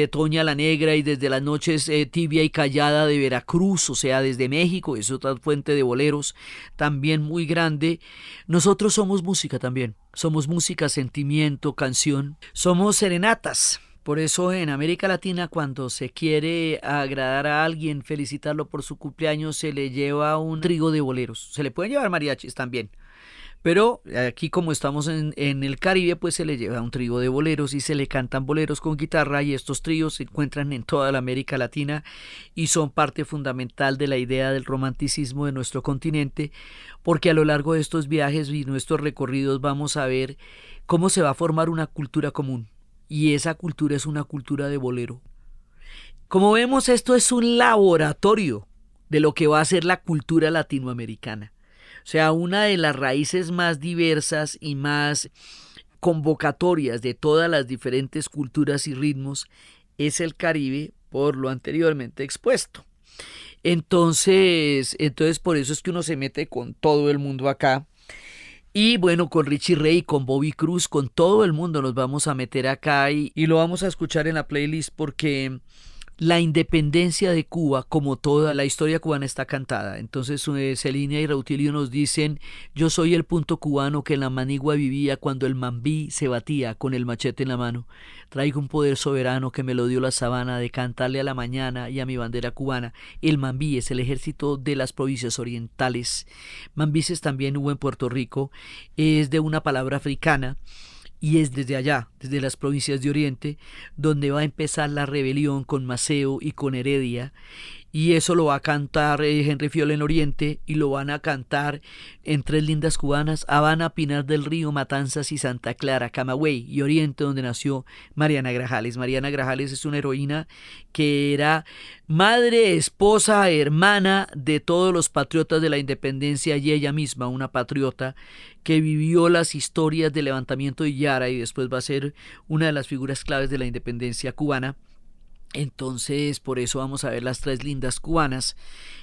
Toña la Negra y desde las noches tibia y callada de Veracruz, o sea, desde México. Es otra fuente de boleros también muy grande. Nosotros somos música también. Somos música, sentimiento, canción. Somos serenatas. Por eso en América Latina, cuando se quiere agradar a alguien, felicitarlo por su cumpleaños, se le lleva un trigo de boleros. Se le pueden llevar mariachis también. Pero aquí, como estamos en el Caribe, pues se le lleva un trigo de boleros y se le cantan boleros con guitarra, y estos tríos se encuentran en toda la América Latina y son parte fundamental de la idea del romanticismo de nuestro continente, porque a lo largo de estos viajes y nuestros recorridos vamos a ver cómo se va a formar una cultura común, y esa cultura es una cultura de bolero. Como vemos, esto es un laboratorio de lo que va a ser la cultura latinoamericana. O sea, una de las raíces más diversas y más convocatorias de todas las diferentes culturas y ritmos es el Caribe, por lo anteriormente expuesto. Entonces por eso es que uno se mete con todo el mundo acá. Y bueno, con Richie Ray, con Bobby Cruz, con todo el mundo nos vamos a meter acá y lo vamos a escuchar en la playlist, porque la independencia de Cuba, como toda la historia cubana, está cantada. Entonces Celina y Rautilio nos dicen: yo soy el punto cubano que en la manigua vivía cuando el mambí se batía con el machete en la mano. Traigo un poder soberano que me lo dio la sabana, de cantarle a la mañana y a mi bandera cubana. El mambí es el ejército de las provincias orientales. Mambíes también hubo en Puerto Rico, es de una palabra africana, y es desde allá, desde las provincias de Oriente, donde va a empezar la rebelión con Maceo y con Heredia. Y eso lo va a cantar Henry Fiola en Oriente, y lo van a cantar en Tres Lindas Cubanas: Habana, Pinar del Río, Matanzas y Santa Clara, Camagüey y Oriente, donde nació Mariana Grajales. Mariana Grajales es una heroína que era madre, esposa, hermana de todos los patriotas de la independencia, y ella misma una patriota que vivió las historias del levantamiento de Yara, y después va a ser una de las figuras claves de la independencia cubana. Entonces, por eso vamos a ver las Tres Lindas Cubanas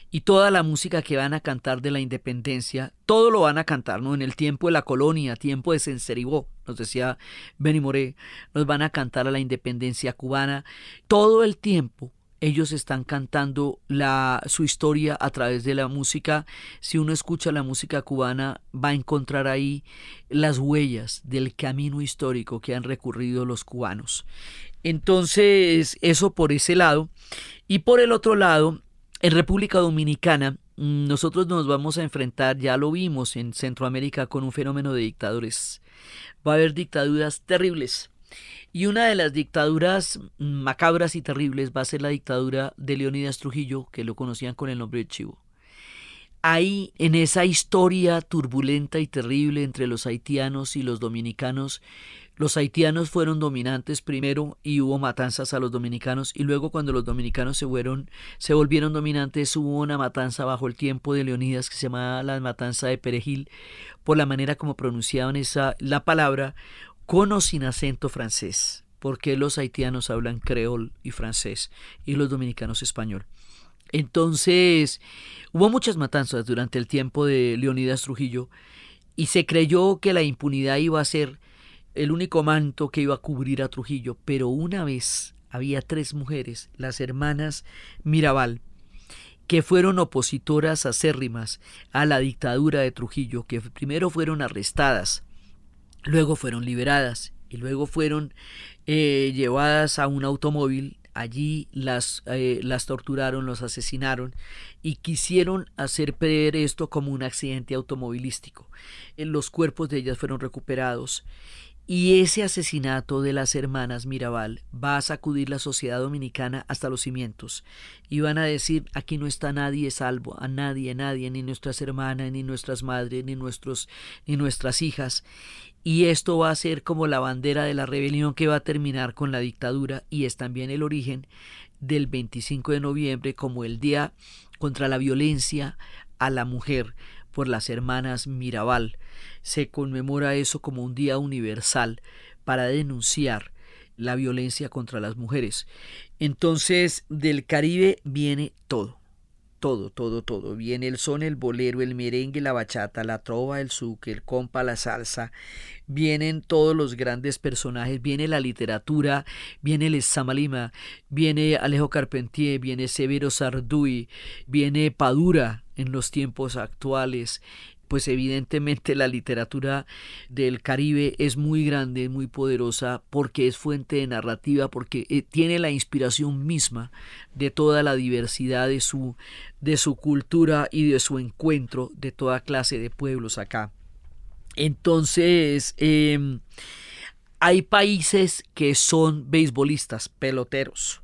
y toda la música que van a cantar de la independencia. Todo lo van a cantar, ¿no? En el tiempo de la colonia, tiempo de Senceribó, nos decía Benny Moré, nos van a cantar a la independencia cubana. Todo el tiempo ellos están cantando su historia a través de la música. Si uno escucha la música cubana, va a encontrar ahí las huellas del camino histórico que han recorrido los cubanos. Entonces, eso por ese lado. Y por el otro lado, en República Dominicana, nosotros nos vamos a enfrentar, ya lo vimos en Centroamérica, con un fenómeno de dictadores. Va a haber dictaduras terribles. Y una de las dictaduras macabras y terribles va a ser la dictadura de Leónidas Trujillo, que lo conocían con el nombre de Chivo. Ahí, en esa historia turbulenta y terrible entre los haitianos y los dominicanos, los haitianos fueron dominantes primero y hubo matanzas a los dominicanos, y luego, cuando los dominicanos se volvieron dominantes, hubo una matanza bajo el tiempo de Leónidas que se llamaba la matanza de Perejil, por la manera como pronunciaban la palabra, con o sin acento francés, porque los haitianos hablan creol y francés y los dominicanos español. Entonces, hubo muchas matanzas durante el tiempo de Leónidas Trujillo, y se creyó que la impunidad iba a ser el único manto que iba a cubrir a Trujillo. Pero una vez había 3 mujeres, las hermanas Mirabal, que fueron opositoras acérrimas a la dictadura de Trujillo, que primero fueron arrestadas, luego fueron liberadas y luego fueron llevadas a un automóvil. Allí las torturaron, los asesinaron y quisieron hacer ver esto como un accidente automovilístico. Los cuerpos de ellas fueron recuperados Y ese asesinato de las hermanas Mirabal va a sacudir la sociedad dominicana hasta los cimientos. Y van a decir, aquí no está nadie salvo, a nadie, ni nuestras hermanas, ni nuestras madres, ni nuestras hijas. Y esto va a ser como la bandera de la rebelión que va a terminar con la dictadura, y es también el origen del 25 de noviembre como el día contra la violencia a la mujer por las hermanas Mirabal. Se conmemora eso como un día universal para denunciar la violencia contra las mujeres. Entonces, del Caribe viene todo. Viene el son, el bolero, el merengue, la bachata, la trova, el zouk, el compa, la salsa. Vienen todos los grandes personajes, viene la literatura, viene el Samalima, viene Alejo Carpentier, viene Severo Sarduy, viene Padura en los tiempos actuales. Pues evidentemente la literatura del Caribe es muy grande, muy poderosa, porque es fuente de narrativa, porque tiene la inspiración misma de toda la diversidad de su cultura y de su encuentro de toda clase de pueblos acá. Entonces, hay países que son beisbolistas, peloteros,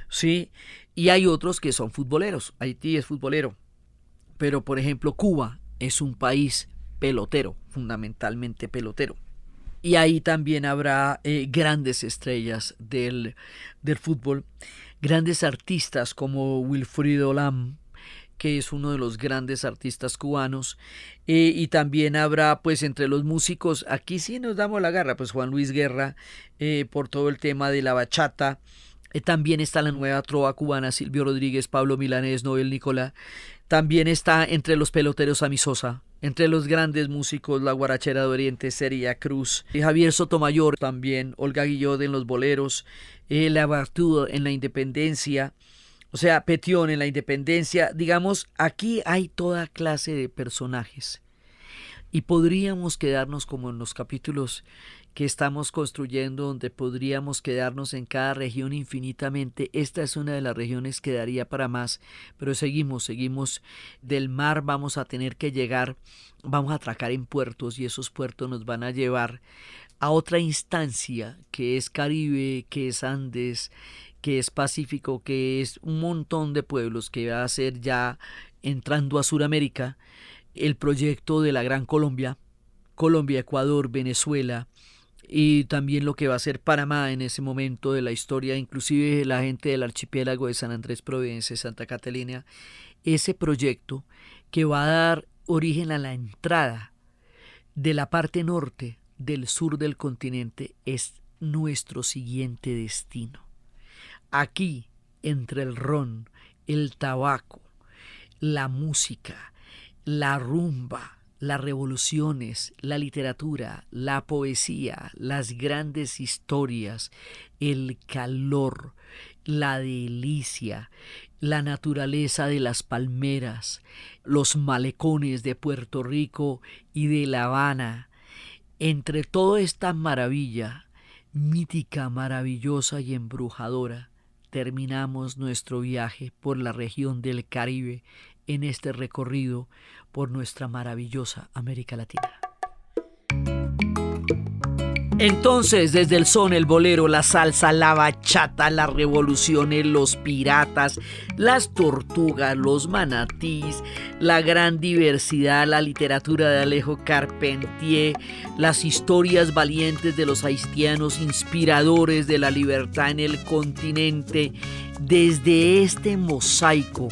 ¿sí? Y hay otros que son futboleros. Haití es futbolero, pero por ejemplo Cuba es un país pelotero, fundamentalmente pelotero. Y ahí también habrá grandes estrellas del fútbol, grandes artistas como Wilfrido Lam, que es uno de los grandes artistas cubanos, y también habrá, pues entre los músicos, aquí sí nos damos la garra, pues Juan Luis Guerra, por todo el tema de la bachata. También está la nueva trova cubana, Silvio Rodríguez, Pablo Milanés, Noel Nicolás. También está entre los peloteros Sammy Sosa, entre los grandes músicos La Guarachera de Oriente, Celia Cruz, Javier Sotomayor, también Olga Guillot en los boleros, La Bartudo en la Independencia, o sea, Petión en la Independencia. Digamos, aquí hay toda clase de personajes. Y podríamos quedarnos como en los capítulos que estamos construyendo, donde podríamos quedarnos en cada región infinitamente. Esta es una de las regiones que daría para más, pero seguimos del mar. Vamos a tener que llegar, vamos a atracar en puertos, y esos puertos nos van a llevar a otra instancia que es Caribe, que es Andes, que es Pacífico, que es un montón de pueblos, que va a ser ya entrando a Sudamérica, el proyecto de la Gran Colombia, Ecuador, Venezuela, y también lo que va a ser Panamá en ese momento de la historia, inclusive la gente del archipiélago de San Andrés, Providencia, Santa Catalina. Ese proyecto que va a dar origen a la entrada de la parte norte del sur del continente es nuestro siguiente destino. Aquí, entre el ron, el tabaco, la música, la rumba, las revoluciones, la literatura, la poesía, las grandes historias, el calor, la delicia, la naturaleza de las palmeras, los malecones de Puerto Rico y de La Habana. Entre toda esta maravilla, mítica, maravillosa y embrujadora, terminamos nuestro viaje por la región del Caribe en este recorrido por nuestra maravillosa América Latina. Entonces, desde el son, el bolero, la salsa, la bachata, las revoluciones, los piratas, las tortugas, los manatís, la gran diversidad, la literatura de Alejo Carpentier, las historias valientes de los haitianos, inspiradores de la libertad en el continente, desde este mosaico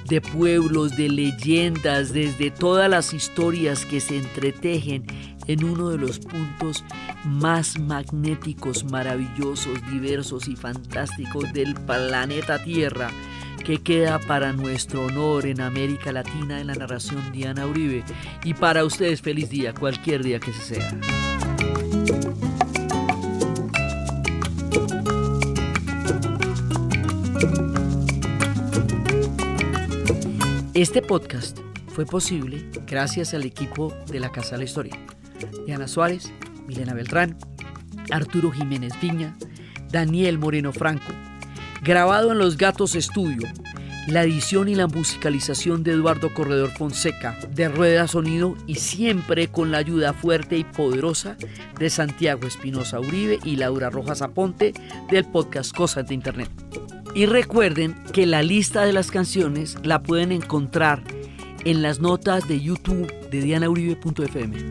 de pueblos, de leyendas, desde todas las historias que se entretejen en uno de los puntos más magnéticos, maravillosos, diversos y fantásticos del planeta Tierra, que queda para nuestro honor en América Latina, en la narración Diana Uribe. Y para ustedes, feliz día, cualquier día que se sea. Este podcast fue posible gracias al equipo de la Casa de la Historia. Diana Suárez, Milena Beltrán, Arturo Jiménez Viña, Daniel Moreno Franco. Grabado en Los Gatos Estudio, La edición y la musicalización de Eduardo Corredor Fonseca, de Rueda Sonido, y siempre con la ayuda fuerte y poderosa de Santiago Espinosa Uribe y Laura Rojas Aponte del podcast Cosas de Internet. Y recuerden que la lista de las canciones la pueden encontrar en las notas de YouTube de dianauribe.fm.